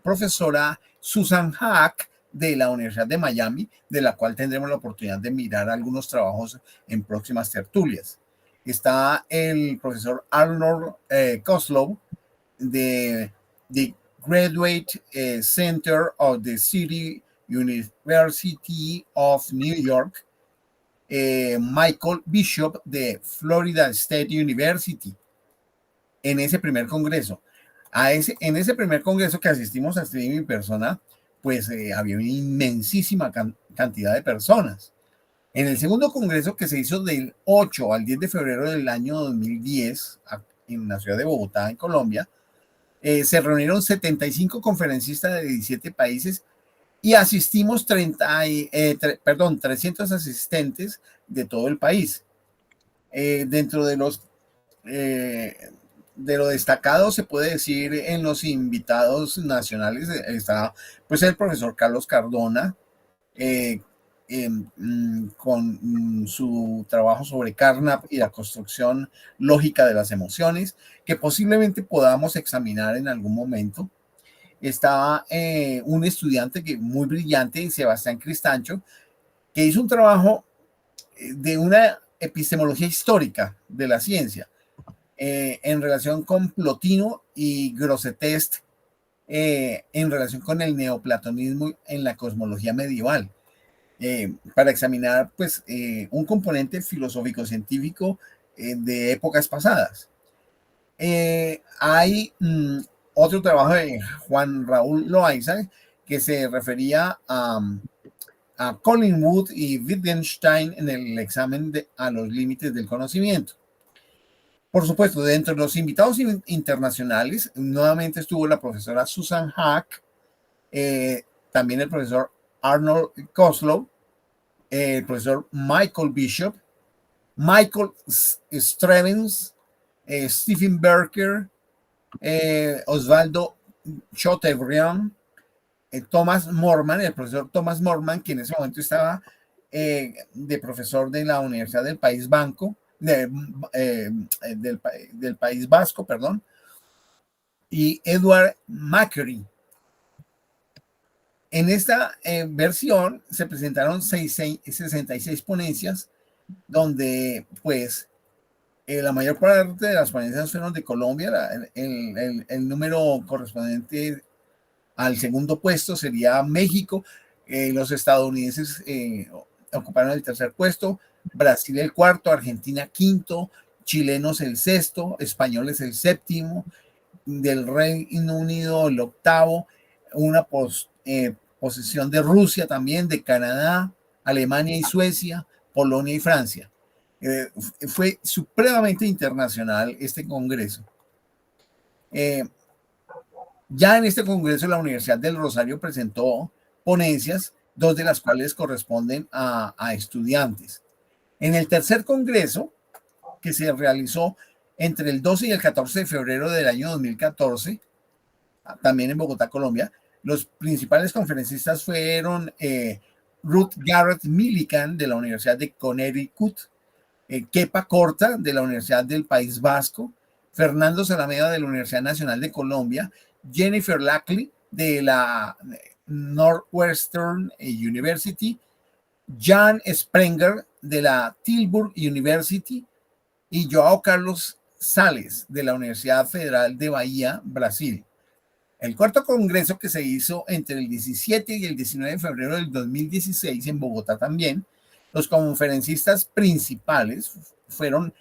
profesora Susan Hack de la Universidad de Miami, de la cual tendremos la oportunidad de mirar algunos trabajos en próximas tertulias. Está el profesor Arnold Koslow de Graduate Center of the City University of New York, Michael Bishop de Florida State University, en ese primer congreso. En ese primer congreso que asistimos a Steve en persona, pues había una inmensísima cantidad de personas. En el segundo congreso, que se hizo del 8 al 10 de febrero del año 2010 en la ciudad de Bogotá, en Colombia, se reunieron 75 conferencistas de 17 países y asistimos 300 asistentes de todo el país. Dentro de lo destacado, se puede decir, en los invitados nacionales está pues el profesor Carlos Cardona, con su trabajo sobre Carnap y la construcción lógica de las emociones, que posiblemente podamos examinar en algún momento. Está un estudiante que muy brillante, Sebastián Cristancho, que hizo un trabajo de una epistemología histórica de la ciencia en relación con Plotino y Grosseteste, en relación con el neoplatonismo en la cosmología medieval, para examinar pues, un componente filosófico-científico de épocas pasadas. Hay otro trabajo de Juan Raúl Loaiza que se refería a Collingwood y Wittgenstein en el examen a los límites del conocimiento. Por supuesto, dentro de los invitados internacionales, nuevamente estuvo la profesora Susan Hack, también el profesor Arnold Koslow, el profesor Michael Bishop, Michael Strevens, Stephen Berker, Osvaldo Chateaubriand, Thomas Morman, el profesor Thomas Morman, que en ese momento estaba de profesor de la Universidad del País Banco, del País Vasco, perdón, y Edward Macquarie. En esta versión se presentaron 66 ponencias, donde pues la mayor parte de las ponencias fueron de Colombia. El número correspondiente al segundo puesto sería México. Los estadounidenses ocuparon el tercer puesto, Brasil el cuarto, Argentina quinto, chilenos el sexto, españoles el séptimo, del Reino Unido el octavo, una posición de Rusia también, de Canadá, Alemania y Suecia, Polonia y Francia. Fue supremamente internacional este congreso. Ya en este congreso la Universidad del Rosario presentó ponencias, dos de las cuales corresponden a estudiantes. En el tercer congreso, que se realizó entre el 12 y el 14 de febrero del año 2014, también en Bogotá, Colombia, los principales conferencistas fueron Ruth Garrett Millikan de la Universidad de Connecticut, Kepa Corta de la Universidad del País Vasco, Fernando Zalameda de la Universidad Nacional de Colombia, Jennifer Lackley de la Northwestern University, Jan Sprenger de la Tilburg University y Joao Carlos Sales de la Universidad Federal de Bahía, Brasil. El cuarto congreso, que se hizo entre el 17 y el 19 de febrero del 2016 en Bogotá también, los conferencistas principales fueron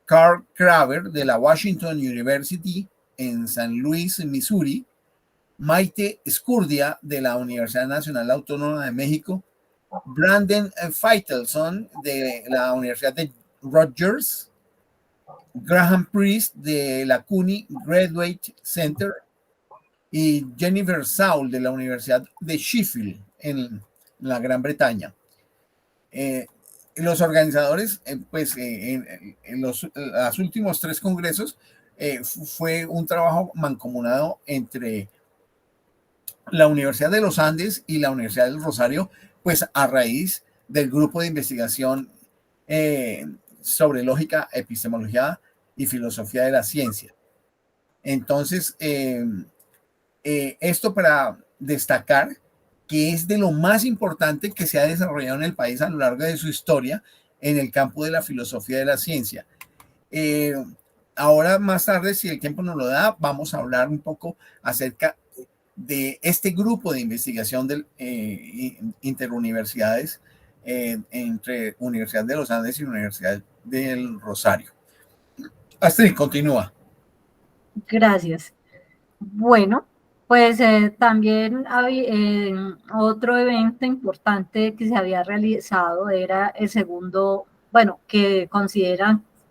Carl Craver de la Washington University en San Luis, Missouri, Maite Escurdia de la Universidad Nacional Autónoma de México, Brandon Feitelson de la Universidad de Rutgers, Graham Priest de la CUNY Graduate Center y Jennifer Saul de la Universidad de Sheffield en la Gran Bretaña. Los organizadores, en los últimos tres congresos, fue un trabajo mancomunado entre la Universidad de los Andes y la Universidad del Rosario, pues a raíz del grupo de investigación sobre lógica, epistemología y filosofía de la ciencia. Entonces, esto para destacar que es de lo más importante que se ha desarrollado en el país a lo largo de su historia en el campo de la filosofía de la ciencia. Ahora más tarde, si el tiempo nos lo da, vamos a hablar un poco acerca de este grupo de investigación de interuniversidades entre Universidad de los Andes y Universidad del Rosario. Astrid, continúa. Gracias. Bueno, pues también otro evento importante que se había realizado era el segundo, bueno, que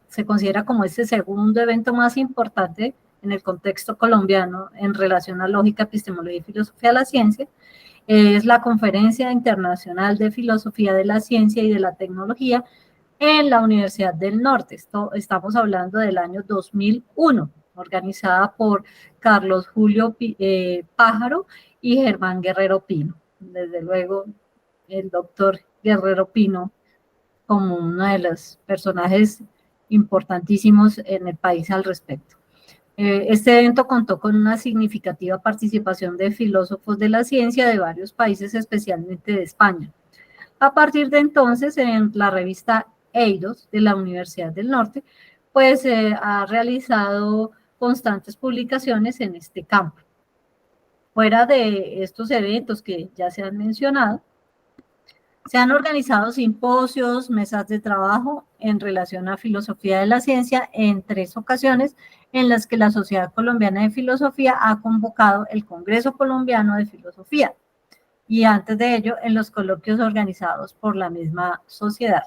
se considera como ese segundo evento más importante en el contexto colombiano en relación a lógica, epistemología y filosofía de la ciencia. Es la Conferencia Internacional de Filosofía de la Ciencia y de la Tecnología en la Universidad del Norte. Estamos hablando del año 2001, organizada por Carlos Julio Pájaro y Germán Guerrero Pino. Desde luego, el doctor Guerrero Pino como uno de los personajes importantísimos en el país al respecto. Este evento contó con una significativa participación de filósofos de la ciencia de varios países, especialmente de España. A partir de entonces, en la revista Eidos de la Universidad del Norte, pues ha realizado constantes publicaciones en este campo. Fuera de estos eventos que ya se han mencionado, se han organizado simposios, mesas de trabajo en relación a filosofía de la ciencia en 3 ocasiones en las que la Sociedad Colombiana de Filosofía ha convocado el Congreso Colombiano de Filosofía y antes de ello en los coloquios organizados por la misma sociedad.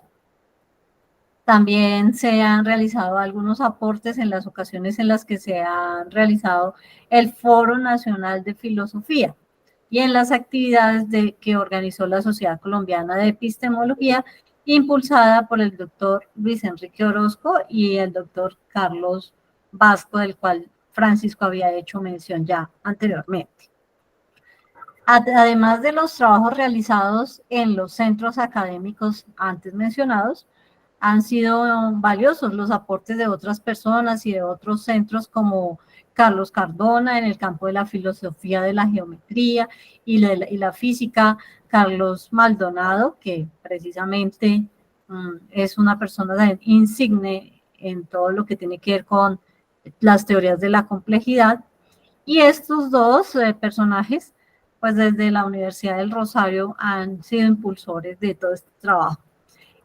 También se han realizado algunos aportes en las ocasiones en las que se ha realizado el Foro Nacional de Filosofía y en las actividades que organizó la Sociedad Colombiana de Epistemología, impulsada por el doctor Luis Enrique Orozco y el doctor Carlos Vasco, del cual Francisco había hecho mención ya anteriormente. Además de los trabajos realizados en los centros académicos antes mencionados, han sido valiosos los aportes de otras personas y de otros centros como Carlos Cardona en el campo de la filosofía de la geometría y la física, Carlos Maldonado, que precisamente es una persona insigne en todo lo que tiene que ver con las teorías de la complejidad. Y estos dos personajes, pues desde la Universidad del Rosario han sido impulsores de todo este trabajo.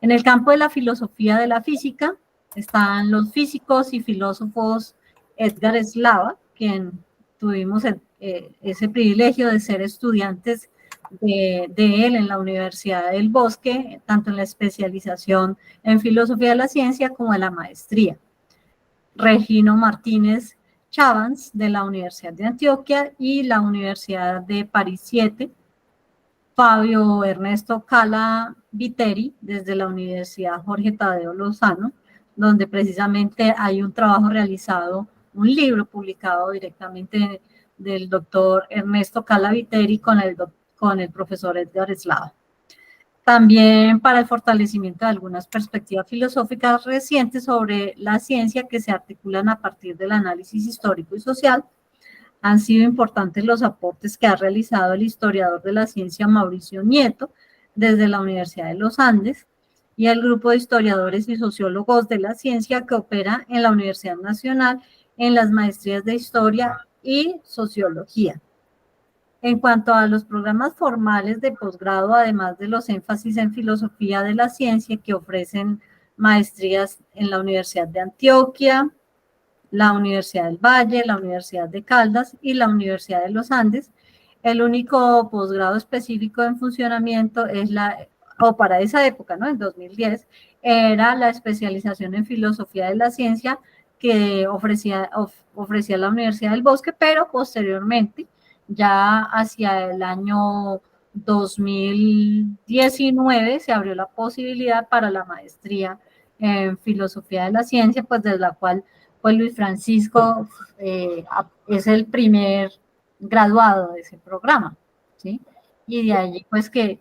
En el campo de la filosofía de la física están los físicos y filósofos Edgar Slava, quien tuvimos ese privilegio de ser estudiantes de él en la Universidad del Bosque, tanto en la especialización en filosofía de la ciencia como en la maestría. Regino Martínez Chavans de la Universidad de Antioquia y la Universidad de París 7, Fabio Ernesto Cala Viteri desde la Universidad Jorge Tadeo Lozano, donde precisamente hay un trabajo realizado, un libro publicado directamente del doctor Ernesto Cala Viteri con el profesor Edgar Slava. También para el fortalecimiento de algunas perspectivas filosóficas recientes sobre la ciencia que se articulan a partir del análisis histórico y social. Han sido importantes los aportes que ha realizado el historiador de la ciencia Mauricio Nieto desde la Universidad de los Andes y el grupo de historiadores y sociólogos de la ciencia que opera en la Universidad Nacional en las maestrías de Historia y Sociología. En cuanto a los programas formales de posgrado, además de los énfasis en filosofía de la ciencia que ofrecen maestrías en la Universidad de Antioquia, la Universidad del Valle, la Universidad de Caldas y la Universidad de los Andes, el único posgrado específico en funcionamiento es para esa época, ¿no? En 2010, era la especialización en filosofía de la ciencia que ofrecía la Universidad del Bosque, pero posteriormente, ya hacia el año 2019, se abrió la posibilidad para la maestría en filosofía de la ciencia, pues desde la cual pues Luis Francisco es el primer graduado de ese programa, ¿sí? Y de allí pues que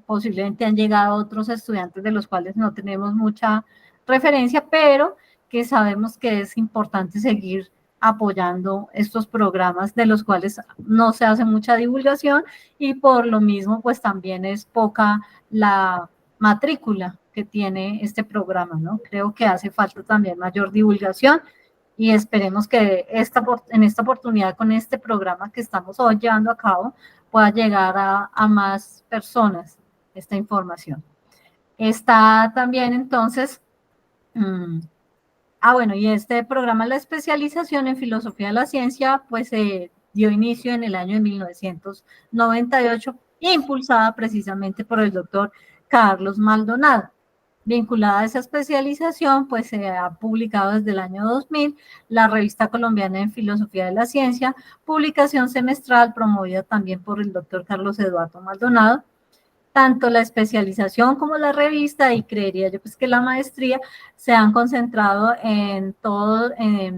posiblemente han llegado otros estudiantes de los cuales no tenemos mucha referencia, pero que sabemos que es importante seguir apoyando estos programas de los cuales no se hace mucha divulgación y por lo mismo pues también es poca la matrícula que tiene este programa, ¿no? Creo que hace falta también mayor divulgación y esperemos que en esta oportunidad con este programa que estamos hoy llevando a cabo pueda llegar a más personas esta información. Está también entonces, bueno, y este programa, la especialización en filosofía de la ciencia, pues dio inicio en el año de 1998, impulsada precisamente por el doctor Carlos Maldonado. Vinculada a esa especialización, pues se ha publicado desde el año 2000 la Revista Colombiana en Filosofía de la Ciencia, publicación semestral promovida también por el doctor Carlos Eduardo Maldonado. Tanto la especialización como la revista, y creería yo pues que la maestría, se han concentrado en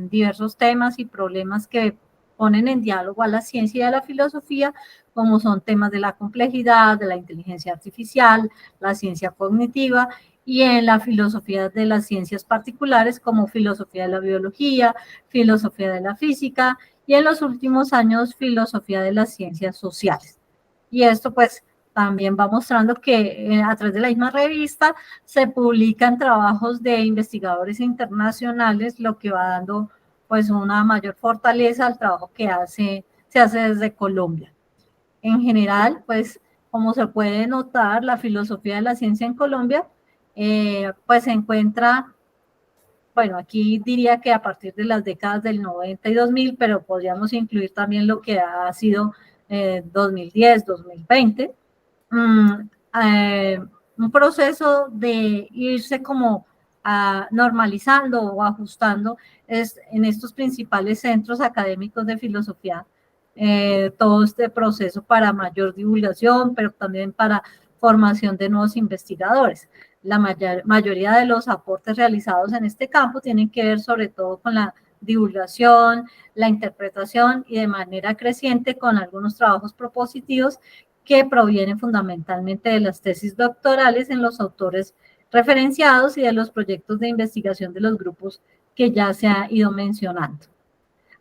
diversos temas y problemas que ponen en diálogo a la ciencia y a la filosofía como son temas de la complejidad, de la inteligencia artificial, la ciencia cognitiva, y en la filosofía de las ciencias particulares, como filosofía de la biología, filosofía de la física, y en los últimos años, filosofía de las ciencias sociales. Y esto, pues, también va mostrando que a través de la misma revista se publican trabajos de investigadores internacionales, lo que va dando pues una mayor fortaleza al trabajo que se hace desde Colombia. En general, pues como se puede notar, la filosofía de la ciencia en Colombia pues se encuentra, bueno, aquí diría que a partir de las décadas del 90 y 2000, pero podríamos incluir también lo que ha sido 2010, 2020, un proceso de irse como normalizando o ajustando en estos principales centros académicos de filosofía, todo este proceso para mayor divulgación, pero también para formación de nuevos investigadores. La mayoría de los aportes realizados en este campo tienen que ver sobre todo con la divulgación, la interpretación y de manera creciente con algunos trabajos propositivos que provienen fundamentalmente de las tesis doctorales en los autores referenciados y de los proyectos de investigación de los grupos que ya se ha ido mencionando.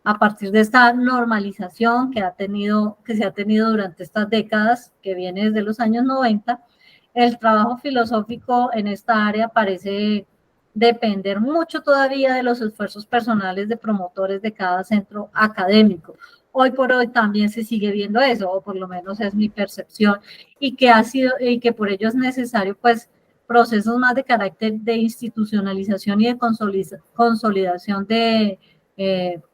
A partir de esta normalización que se ha tenido durante estas décadas, que viene desde los años 90, el trabajo filosófico en esta área parece depender mucho todavía de los esfuerzos personales de promotores de cada centro académico. Hoy por hoy también se sigue viendo eso, o por lo menos es mi percepción, y que por ello es necesario, pues, procesos más de carácter de institucionalización y de consolidación de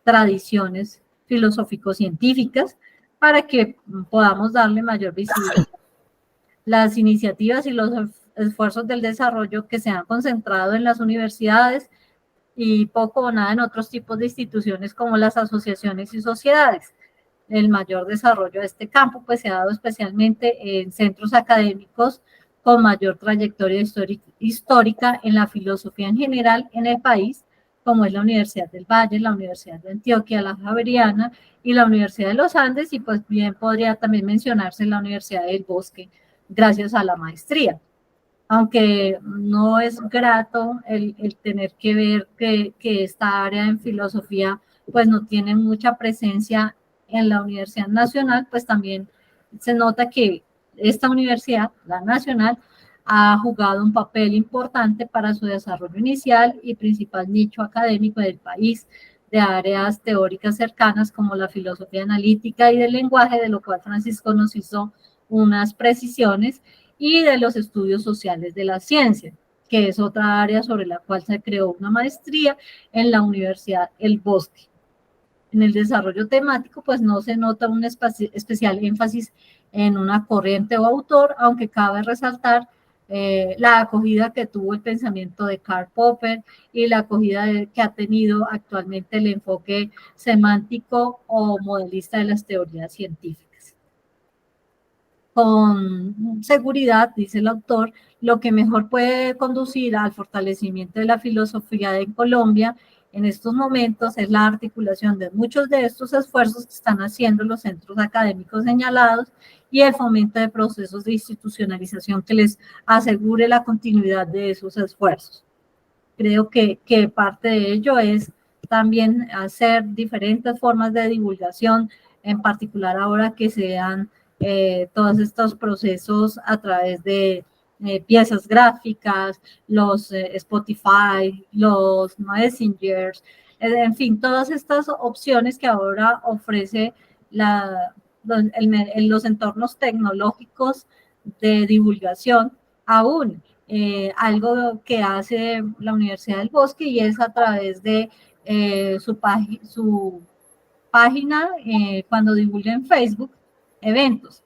tradiciones filosófico-científicas para que podamos darle mayor visibilidad. Las iniciativas y los esfuerzos del desarrollo que se han concentrado en las universidades y poco o nada en otros tipos de instituciones como las asociaciones y sociedades. El mayor desarrollo de este campo pues se ha dado especialmente en centros académicos con mayor trayectoria histórica en la filosofía en general en el país, como es la Universidad del Valle, la Universidad de Antioquia, la Javeriana y la Universidad de los Andes, y pues bien podría también mencionarse la Universidad del Bosque, gracias a la maestría. Aunque no es grato el tener que ver que esta área en filosofía pues no tiene mucha presencia en la Universidad Nacional, pues también se nota que esta universidad, la Nacional, ha jugado un papel importante para su desarrollo inicial y principal nicho académico del país, de áreas teóricas cercanas como la filosofía analítica y del lenguaje, de lo cual Francisco nos hizo unas precisiones, y de los estudios sociales de la ciencia, que es otra área sobre la cual se creó una maestría en la Universidad El Bosque. En el desarrollo temático, pues no se nota un especial énfasis en una corriente o autor, aunque cabe resaltar la acogida que tuvo el pensamiento de Karl Popper y la acogida que ha tenido actualmente el enfoque semántico o modelista de las teorías científicas. Con seguridad, dice el autor, lo que mejor puede conducir al fortalecimiento de la filosofía en Colombia en estos momentos es la articulación de muchos de estos esfuerzos que están haciendo los centros académicos señalados y el fomento de procesos de institucionalización que les asegure la continuidad de esos esfuerzos. Creo que parte de ello es también hacer diferentes formas de divulgación, en particular ahora que se dan todos estos procesos a través de piezas gráficas, los Spotify, los Messengers, en fin, todas estas opciones que ahora ofrece los entornos tecnológicos de divulgación, aún algo que hace la Universidad del Bosque, y es a través de su página cuando divulga en Facebook eventos.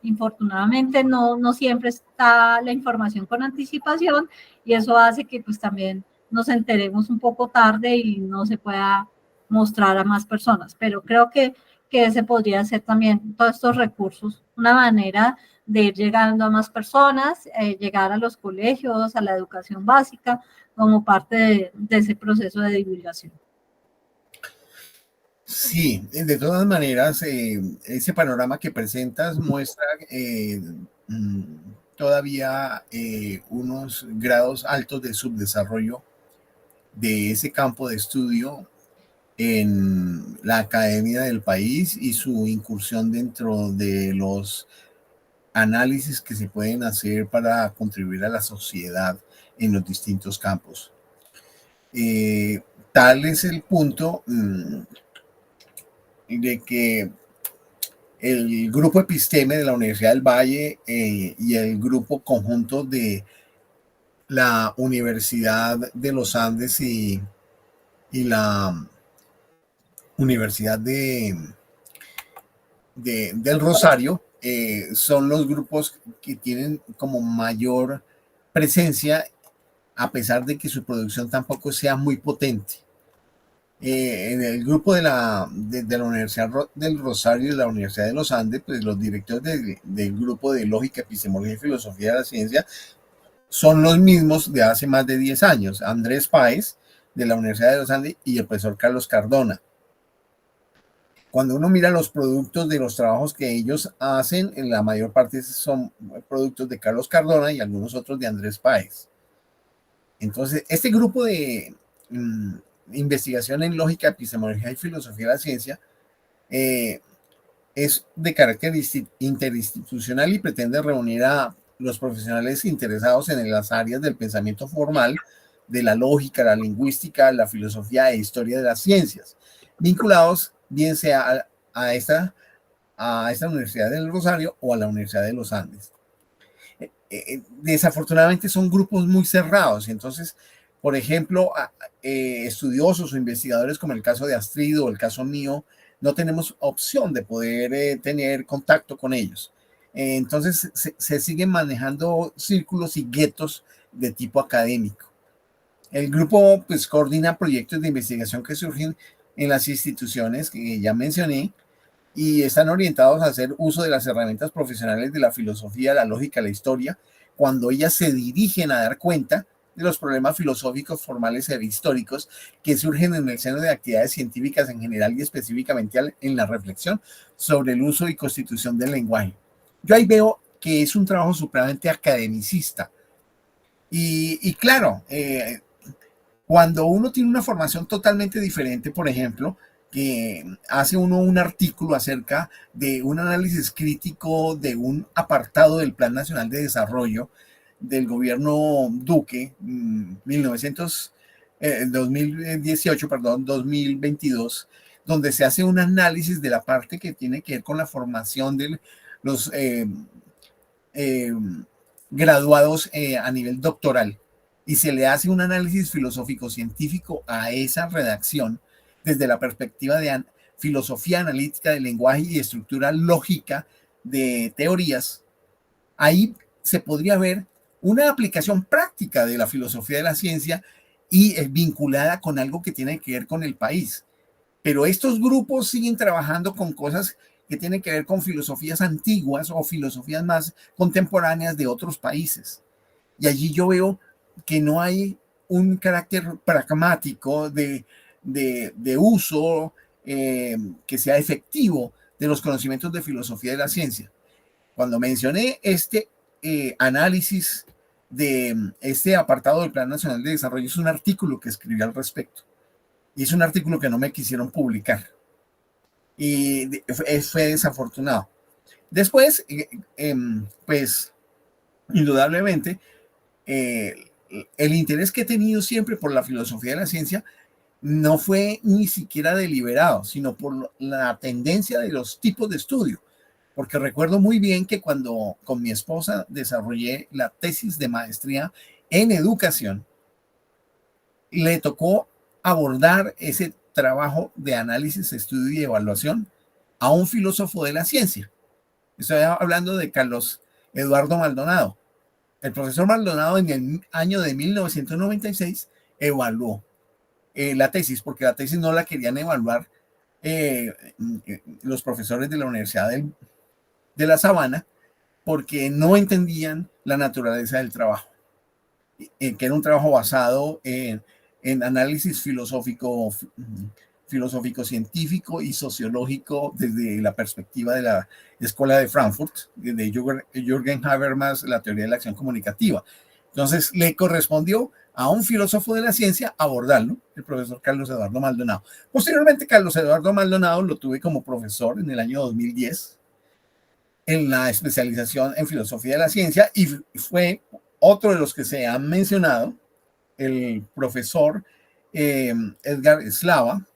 Infortunadamente no siempre está la información con anticipación, y eso hace que pues también nos enteremos un poco tarde y no se pueda mostrar a más personas, pero creo que ese podría ser también todos estos recursos, una manera de ir llegando a más personas, llegar a los colegios, a la educación básica, como parte de ese proceso de divulgación. Sí, de todas maneras, ese panorama que presentas muestra mm, todavía unos grados altos de subdesarrollo de ese campo de estudio en la academia del país y su incursión dentro de los análisis que se pueden hacer para contribuir a la sociedad en los distintos campos. Eh, Tal es el punto de que el grupo Episteme de la Universidad del Valle y el grupo conjunto de la Universidad de los Andes y la Universidad del Rosario son los grupos que tienen como mayor presencia, a pesar de que su producción tampoco sea muy potente. En el grupo de la Universidad del Rosario y la Universidad de los Andes, pues los directores del grupo de Lógica, Epistemología y Filosofía de la Ciencia son los mismos de hace más de 10 años, Andrés Páez de la Universidad de los Andes y el profesor Carlos Cardona. Cuando uno mira los productos de los trabajos que ellos hacen, en la mayor parte son productos de Carlos Cardona y algunos otros de Andrés Páez. Entonces, este grupo de investigación en lógica, epistemología y filosofía de la ciencia es de carácter interinstitucional y pretende reunir a los profesionales interesados en las áreas del pensamiento formal, de la lógica, la lingüística, la filosofía e historia de las ciencias, vinculados bien sea a esta Universidad del Rosario o a la Universidad de los Andes. Desafortunadamente son grupos muy cerrados, entonces, por ejemplo, estudiosos o investigadores como el caso de Astrid o el caso mío, no tenemos opción de poder tener contacto con ellos. Entonces se siguen manejando círculos y guetos de tipo académico. El grupo pues coordina proyectos de investigación que surgen en las instituciones que ya mencioné y están orientados a hacer uso de las herramientas profesionales de la filosofía, la lógica, la historia, cuando ellas se dirigen a dar cuenta de los problemas filosóficos, formales e históricos que surgen en el seno de actividades científicas en general y específicamente en la reflexión sobre el uso y constitución del lenguaje. Yo ahí veo que es un trabajo supremamente academicista. Y claro, cuando uno tiene una formación totalmente diferente, por ejemplo, que hace uno un artículo acerca de un análisis crítico de un apartado del Plan Nacional de Desarrollo del gobierno Duque, 2018, perdón, 2022, donde se hace un análisis de la parte que tiene que ver con la formación de los graduados a nivel doctoral y se le hace un análisis filosófico-científico a esa redacción desde la perspectiva de filosofía analítica del lenguaje y estructura lógica de teorías, ahí se podría ver una aplicación práctica de la filosofía de la ciencia y vinculada con algo que tiene que ver con el país. Pero estos grupos siguen trabajando con cosas que tienen que ver con filosofías antiguas o filosofías más contemporáneas de otros países. Y allí yo veo que no hay un carácter pragmático de uso que sea efectivo de los conocimientos de filosofía de la ciencia. Cuando mencioné este análisis de este apartado del Plan Nacional de Desarrollo, es un artículo que escribí al respecto. Y es un artículo que no me quisieron publicar. Y fue desafortunado. Después, pues, indudablemente, el interés que he tenido siempre por la filosofía de la ciencia no fue ni siquiera deliberado, sino por la tendencia de los tipos de estudio. Porque recuerdo muy bien que cuando con mi esposa desarrollé la tesis de maestría en educación, le tocó abordar ese trabajo de análisis, estudio y evaluación a un filósofo de la ciencia. Estoy hablando de Carlos Eduardo Maldonado. El profesor Maldonado en el año de 1996 evaluó la tesis, porque la tesis no la querían evaluar los profesores de la Universidad de La Sabana, porque no entendían la naturaleza del trabajo, que era un trabajo basado en análisis filosófico filosófico-científico y sociológico desde la perspectiva de la Escuela de Frankfurt, de Jürgen Habermas, la teoría de la acción comunicativa. Entonces le correspondió a un filósofo de la ciencia abordarlo, el profesor Carlos Eduardo Maldonado. Posteriormente, Carlos Eduardo Maldonado lo tuve como profesor en el año 2010 en la especialización en filosofía de la ciencia y fue otro de los que se han mencionado, el profesor Edgar Slava,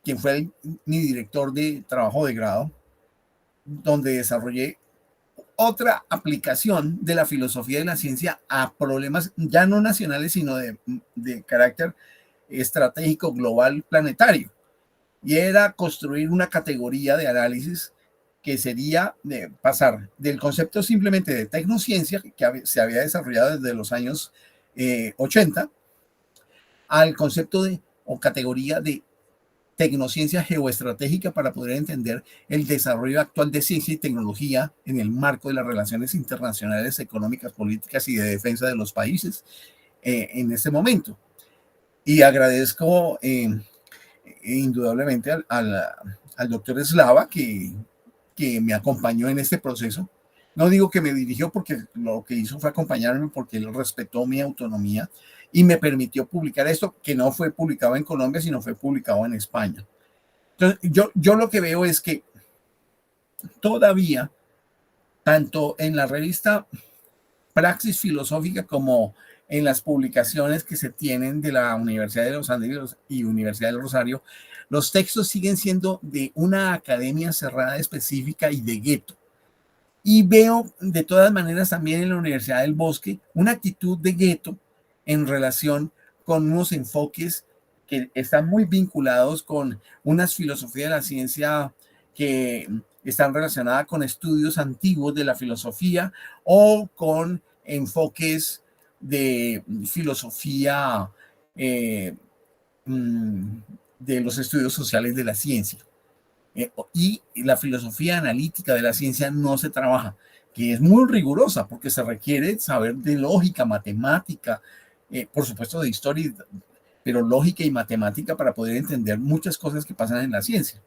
quien fue mi director de trabajo de grado, donde desarrollé otra aplicación de la filosofía de la ciencia a problemas ya no nacionales, sino de carácter estratégico global planetario. Y era construir una categoría de análisis que sería de pasar del concepto simplemente de tecnociencia, que se había desarrollado desde los años 80, al concepto de o categoría de tecnociencia geoestratégica para poder entender el desarrollo actual de ciencia y tecnología en el marco de las relaciones internacionales, económicas, políticas y de defensa de los países en este momento. Y agradezco indudablemente al doctor Slava que me acompañó en este proceso. No digo que me dirigió porque lo que hizo fue acompañarme porque él respetó mi autonomía y me permitió publicar esto, que no fue publicado en Colombia, sino fue publicado en España. Entonces, yo lo que veo es que todavía, tanto en la revista Praxis Filosófica como en las publicaciones que se tienen de la Universidad de los Andes y Universidad del Rosario, los textos siguen siendo de una academia cerrada específica y de gueto. Y veo de todas maneras también en la Universidad del Bosque una actitud de gueto en relación con unos enfoques que están muy vinculados con unas filosofías de la ciencia que están relacionadas con estudios antiguos de la filosofía o con enfoques de filosofía de los estudios sociales de la ciencia. Y la filosofía analítica de la ciencia no se trabaja, que es muy rigurosa porque se requiere saber de lógica, matemática, por supuesto de historia, pero lógica y matemática para poder entender muchas cosas que pasan en la ciencia.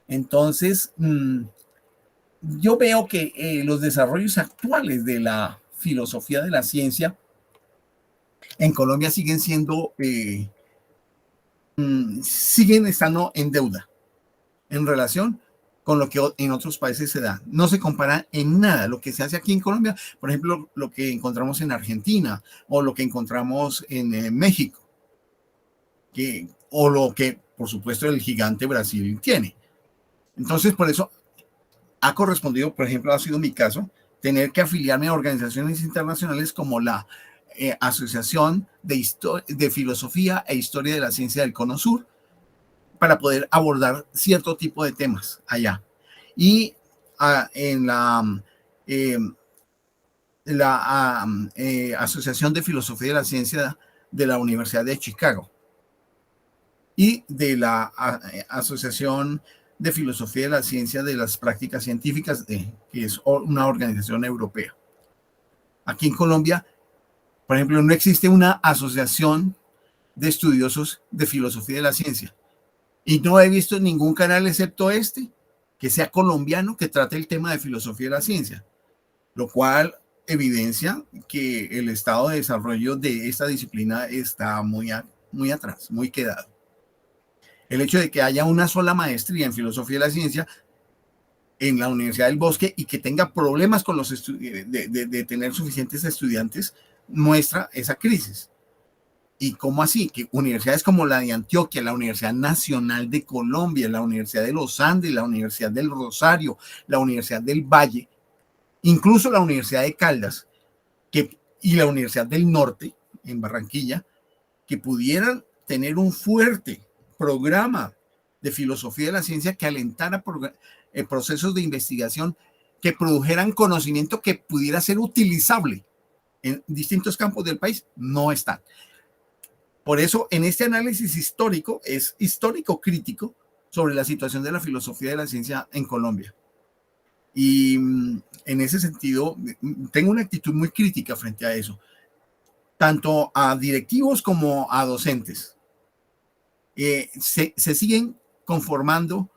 Entonces, yo veo que los desarrollos actuales de la filosofía de la ciencia en Colombia siguen siendo, siguen estando en deuda en relación con lo que en otros países se da. No se compara en nada lo que se hace aquí en Colombia, por ejemplo, lo que encontramos en Argentina o lo que encontramos en México, o lo que, por supuesto, el gigante Brasil tiene. Entonces, por eso ha correspondido, por ejemplo, ha sido mi caso, tener que afiliarme a organizaciones internacionales como la Asociación de Filosofía e Historia de la Ciencia del Cono Sur, para poder abordar cierto tipo de temas allá. Y en la Asociación de Filosofía de la Ciencia de la Universidad de Chicago y de la Asociación de Filosofía de la Ciencia de las Prácticas Científicas, que es una organización europea. Aquí en Colombia, por ejemplo, no existe una asociación de estudiosos de filosofía de la ciencia. Y no he visto ningún canal excepto este que sea colombiano que trate el tema de filosofía de la ciencia, lo cual evidencia que el estado de desarrollo de esta disciplina está muy atrás, muy quedado. El hecho de que haya una sola maestría en filosofía de la ciencia en la Universidad del Bosque y que tenga problemas con de tener suficientes estudiantes muestra esa crisis. ¿Y cómo así? Que universidades como la de Antioquia, la Universidad Nacional de Colombia, la Universidad de los Andes, la Universidad del Rosario, la Universidad del Valle, incluso la Universidad de Caldas y la Universidad del Norte, en Barranquilla, que pudieran tener un fuerte programa de filosofía de la ciencia que alentara procesos de investigación que produjeran conocimiento que pudiera ser utilizable en distintos campos del país, no están. Por eso, en este análisis histórico, es histórico crítico sobre la situación de la filosofía de la ciencia en Colombia. Y en ese sentido, tengo una actitud muy crítica frente a eso, tanto a directivos como a docentes. se siguen conformando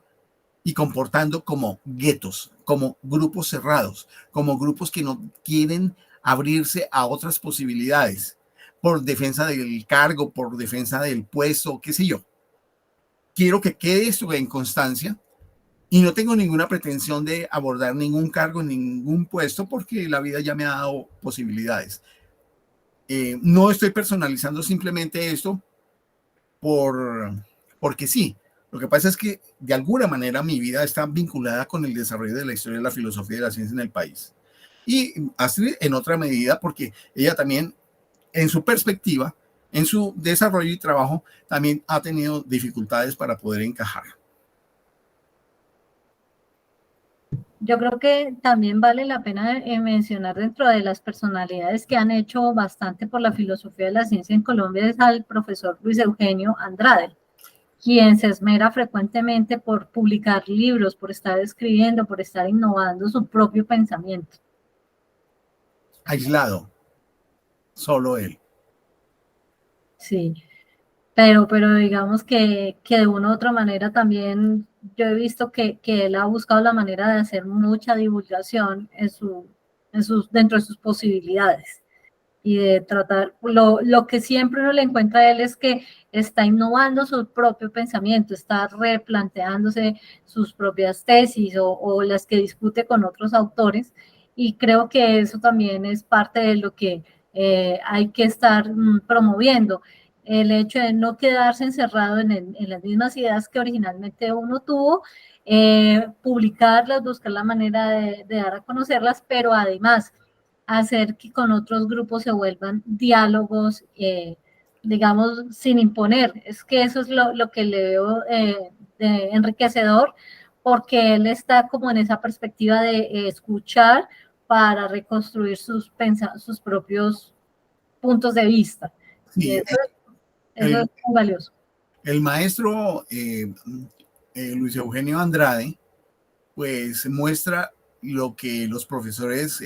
y comportando como guetos, como grupos cerrados, como grupos que no quieren abrirse a otras posibilidades por defensa del cargo, por defensa del puesto, qué sé yo. Quiero que quede esto en constancia y no tengo ninguna pretensión de abordar ningún cargo, ningún puesto, porque la vida ya me ha dado posibilidades. No estoy personalizando simplemente esto porque sí. Lo que pasa es que de alguna manera mi vida está vinculada con el desarrollo de la historia de la filosofía y de la ciencia en el país. Y Astrid en otra medida porque ella también en su perspectiva, en su desarrollo y trabajo, también ha tenido dificultades para poder encajar. Yo creo que también vale la pena mencionar dentro de las personalidades que han hecho bastante por la filosofía de la ciencia en Colombia es al profesor Luis Eugenio Andrade, quien se esmera frecuentemente por publicar libros, por estar escribiendo, por estar innovando su propio pensamiento. Aislado, solo él. Sí, pero digamos que de una u otra manera también yo he visto que él ha buscado la manera de hacer mucha divulgación dentro de sus posibilidades y de tratar, lo que siempre uno le encuentra a él es que está innovando su propio pensamiento, está replanteándose sus propias tesis o las que discute con otros autores, y creo que eso también es parte de lo que hay que estar promoviendo, el hecho de no quedarse encerrado en las mismas ideas que originalmente uno tuvo, publicarlas, buscar la manera de dar a conocerlas, pero además hacer que con otros grupos se vuelvan diálogos, digamos, sin imponer. Es que eso es lo que le veo de enriquecedor, porque él está como en esa perspectiva de escuchar para reconstruir sus propios puntos de vista. Y Sí, eso es muy valioso. el maestro Luis Eugenio Andrade, pues muestra lo que los profesores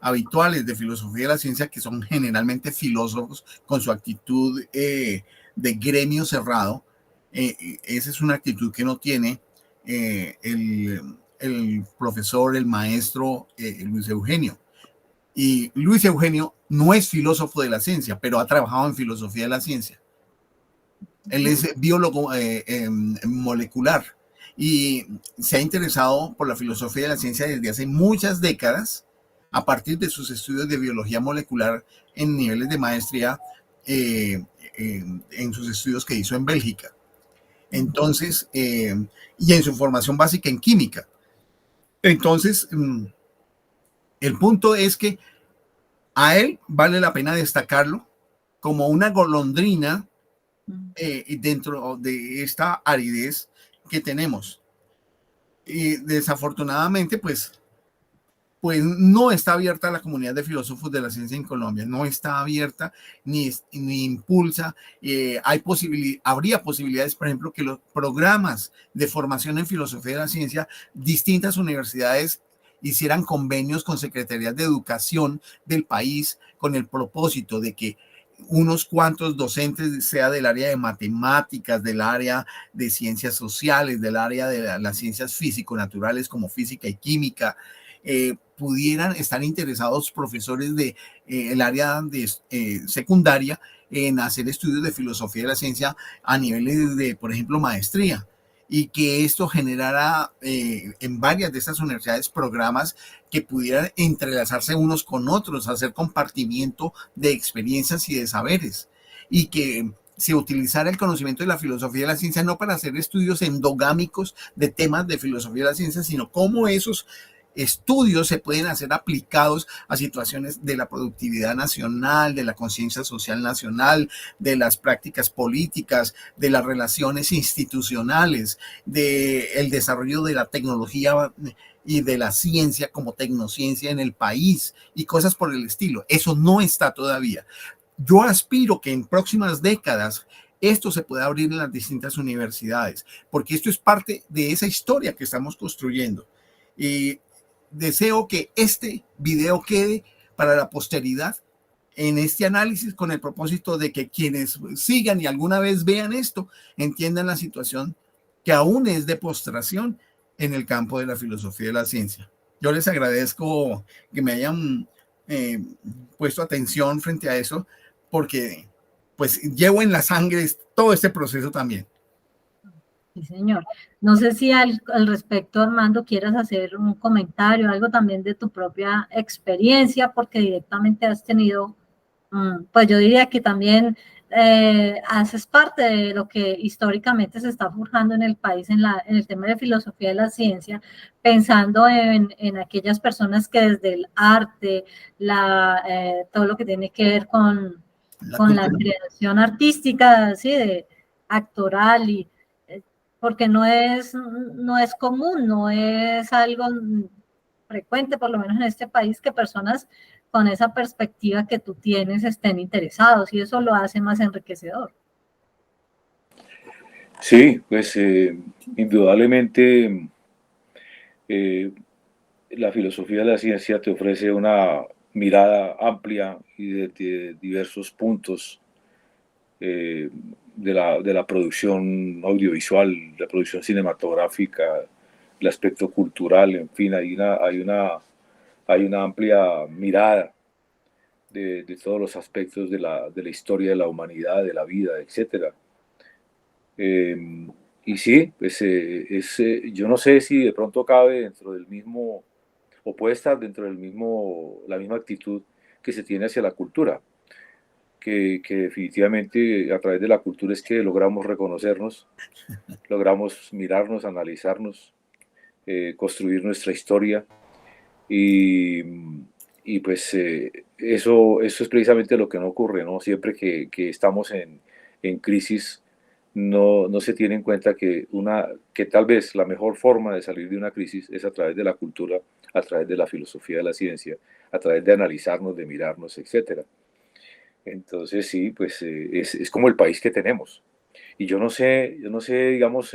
habituales de filosofía de la ciencia, que son generalmente filósofos con su actitud de gremio cerrado, esa es una actitud que no tiene el profesor, el maestro Luis Eugenio. Y Luis Eugenio no es filósofo de la ciencia, pero ha trabajado en filosofía de la ciencia. Él es biólogo molecular y se ha interesado por la filosofía de la ciencia desde hace muchas décadas a partir de sus estudios de biología molecular en niveles de maestría en sus estudios que hizo en Bélgica. Entonces, y en su formación básica en química. Entonces, el punto es que a él vale la pena destacarlo como una golondrina dentro de esta aridez que tenemos. Y desafortunadamente, pues no está abierta la comunidad de filósofos de la ciencia en Colombia, no está abierta ni impulsa. Habría posibilidades, por ejemplo, que los programas de formación en filosofía de la ciencia, distintas universidades hicieran convenios con secretarías de educación del país con el propósito de que unos cuantos docentes, sea del área de matemáticas, del área de ciencias sociales, del área de las ciencias físico-naturales como física y química, pudieran estar interesados profesores de el área de secundaria en hacer estudios de filosofía de la ciencia a niveles de, por ejemplo, maestría, y que esto generara en varias de estas universidades programas que pudieran entrelazarse unos con otros, hacer compartimiento de experiencias y de saberes, y que se utilizara el conocimiento de la filosofía de la ciencia no para hacer estudios endogámicos de temas de filosofía de la ciencia, sino cómo esos estudios se pueden hacer aplicados a situaciones de la productividad nacional, de la conciencia social nacional, de las prácticas políticas, de las relaciones institucionales, del desarrollo de la tecnología y de la ciencia como tecnociencia en el país y cosas por el estilo. Eso no está todavía. Yo aspiro que en próximas décadas esto se pueda abrir en las distintas universidades, porque esto es parte de esa historia que estamos construyendo. Y deseo que este video quede para la posteridad en este análisis con el propósito de que quienes sigan y alguna vez vean esto entiendan la situación que aún es de postración en el campo de la filosofía de la ciencia. Yo les agradezco que me hayan puesto atención frente a eso, porque pues llevo en la sangre todo este proceso también. Sí, señor. No sé si al respecto, Armando, quieras hacer un comentario, algo también de tu propia experiencia, porque directamente has tenido, pues yo diría que también haces parte de lo que históricamente se está forjando en el país en el tema de filosofía de la ciencia, pensando en aquellas personas que desde el arte, todo lo que tiene que ver con la creación artística, ¿sí? Actoral porque no es común, no es algo frecuente, por lo menos en este país, que personas con esa perspectiva que tú tienes estén interesados, y eso lo hace más enriquecedor. Sí, pues indudablemente la filosofía de la ciencia te ofrece una mirada amplia y de diversos puntos de la producción audiovisual, la producción cinematográfica, el aspecto cultural, en fin, hay una amplia mirada de todos los aspectos de la historia de la humanidad, de la vida, etc. Y sí, pues, yo no sé si de pronto cabe dentro del mismo, o puede estar dentro del mismo, la misma actitud que se tiene hacia la cultura, que definitivamente a través de la cultura es que logramos reconocernos, logramos mirarnos, analizarnos, construir nuestra historia y, y pues eso es precisamente lo que no ocurre, ¿no? Siempre que estamos en crisis no se tiene en cuenta que tal vez la mejor forma de salir de una crisis es a través de la cultura, a través de la filosofía de la ciencia, a través de analizarnos, de mirarnos, etcétera. Entonces sí, pues es como el país que tenemos. Y yo no sé, digamos,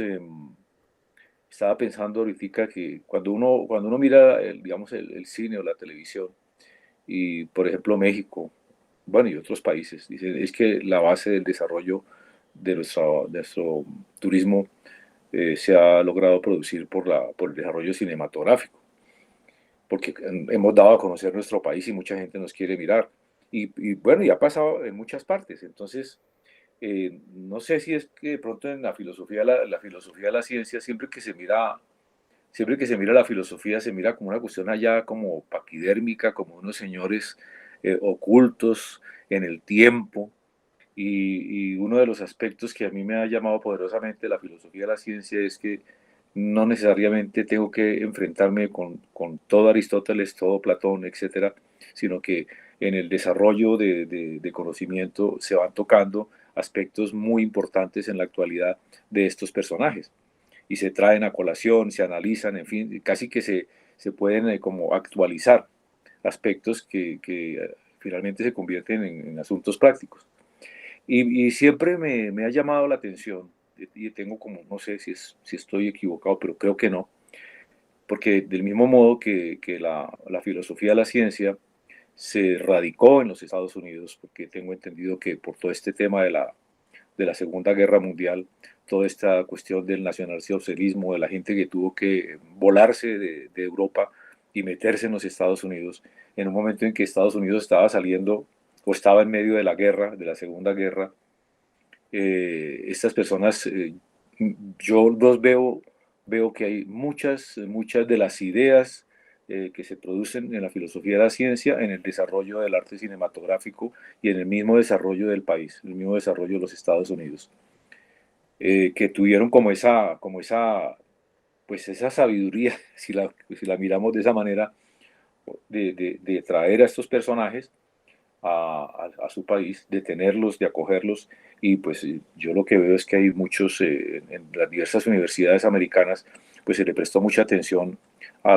estaba pensando ahorita que cuando uno mira, digamos, el cine o la televisión, y por ejemplo México, bueno, y otros países, dicen, es que la base del desarrollo de nuestro turismo se ha logrado producir por el desarrollo cinematográfico, porque hemos dado a conocer nuestro país y mucha gente nos quiere mirar. Y bueno, y ha pasado en muchas partes. Entonces, no sé si es que de pronto en la filosofía de la ciencia, siempre que se mira la filosofía, se mira como una cuestión allá como paquidérmica, como unos señores ocultos en el tiempo. Y uno de los aspectos que a mí me ha llamado poderosamente la filosofía de la ciencia es que no necesariamente tengo que enfrentarme con todo Aristóteles, todo Platón, etcétera, sino que en el desarrollo de conocimiento se van tocando aspectos muy importantes en la actualidad de estos personajes y se traen a colación, se analizan, en fin, casi que se pueden como actualizar aspectos que finalmente se convierten en asuntos prácticos. Y siempre me ha llamado la atención, y tengo como, no sé si estoy equivocado, pero creo que no, porque del mismo modo que la filosofía de la ciencia se radicó en los Estados Unidos, porque tengo entendido que por todo este tema de la Segunda Guerra Mundial, toda esta cuestión del nacionalsocialismo, de la gente que tuvo que volarse de Europa y meterse en los Estados Unidos, en un momento en que Estados Unidos estaba saliendo o estaba en medio de la guerra, de la Segunda Guerra, estas personas, yo los veo que hay muchas de las ideas que se producen en la filosofía de la ciencia, en el desarrollo del arte cinematográfico y en el mismo desarrollo del país, el mismo desarrollo de los Estados Unidos, que tuvieron pues esa sabiduría, si la miramos de esa manera, de traer a estos personajes a su país, de tenerlos, de acogerlos. Y pues yo lo que veo es que hay muchos, en las diversas universidades americanas, pues se le prestó mucha atención a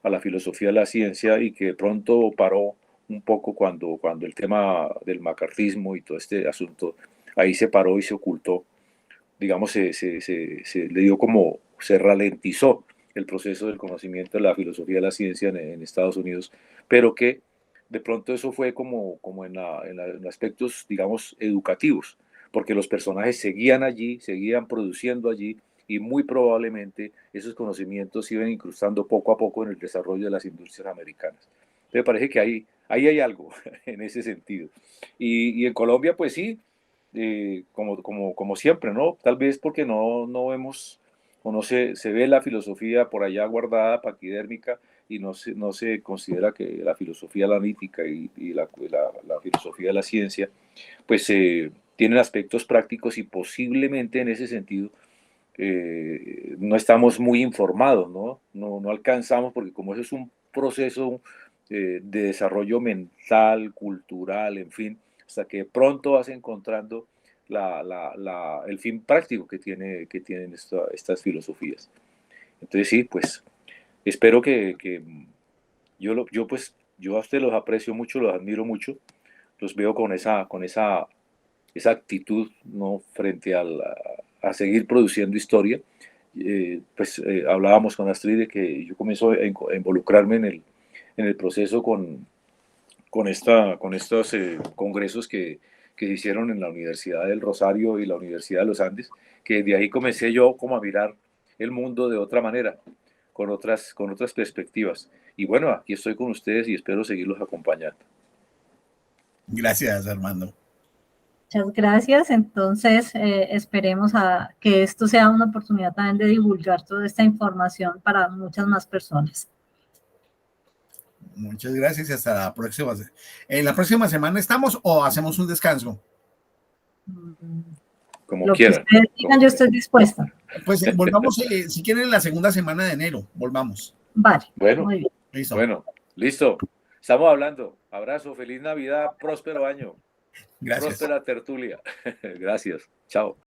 a la filosofía de la ciencia y que de pronto paró un poco cuando el tema del macartismo y todo este asunto ahí se paró y se ocultó. Digamos, se le dio como, se ralentizó el proceso del conocimiento de la filosofía de la ciencia en Estados Unidos, pero que de pronto eso fue como en aspectos, digamos, educativos, porque los personajes seguían allí, seguían produciendo allí, y muy probablemente esos conocimientos se iban incrustando poco a poco en el desarrollo de las industrias americanas. Me parece que ahí hay algo en ese sentido. Y en Colombia, pues sí, como siempre, ¿no? Tal vez porque no vemos o no se ve la filosofía por allá guardada, paquidérmica, y no se considera que la filosofía analítica y la filosofía de la ciencia, pues tienen aspectos prácticos y posiblemente en ese sentido no estamos muy informados, ¿no? No alcanzamos, porque como eso es un proceso de desarrollo mental, cultural, en fin, hasta que pronto vas encontrando el fin práctico que tienen estas filosofías. Entonces sí, pues espero que yo a ustedes los aprecio mucho, los admiro mucho, los veo con esa actitud, ¿no? Frente a seguir produciendo historia. Hablábamos con Astrid de que yo comienzo a involucrarme en el proceso con estos congresos que se hicieron en la Universidad del Rosario y la Universidad de los Andes, que de ahí comencé yo como a mirar el mundo de otra manera, con otras perspectivas. Y bueno, aquí estoy con ustedes y espero seguirlos acompañando. Gracias, Armando. Muchas gracias. Entonces, esperemos a que esto sea una oportunidad también de divulgar toda esta información para muchas más personas. Muchas gracias y hasta la próxima. ¿En la próxima semana estamos o hacemos un descanso? Como Lo quieran. que ustedes digan, yo estoy dispuesta. Pues volvamos, si quieren, la segunda semana de enero, volvamos. Vale, bueno, muy bien. Listo. Bueno, listo. Estamos hablando. Abrazo, feliz Navidad, próspero año. Gracias. Próspera tertulia. Gracias. Chao.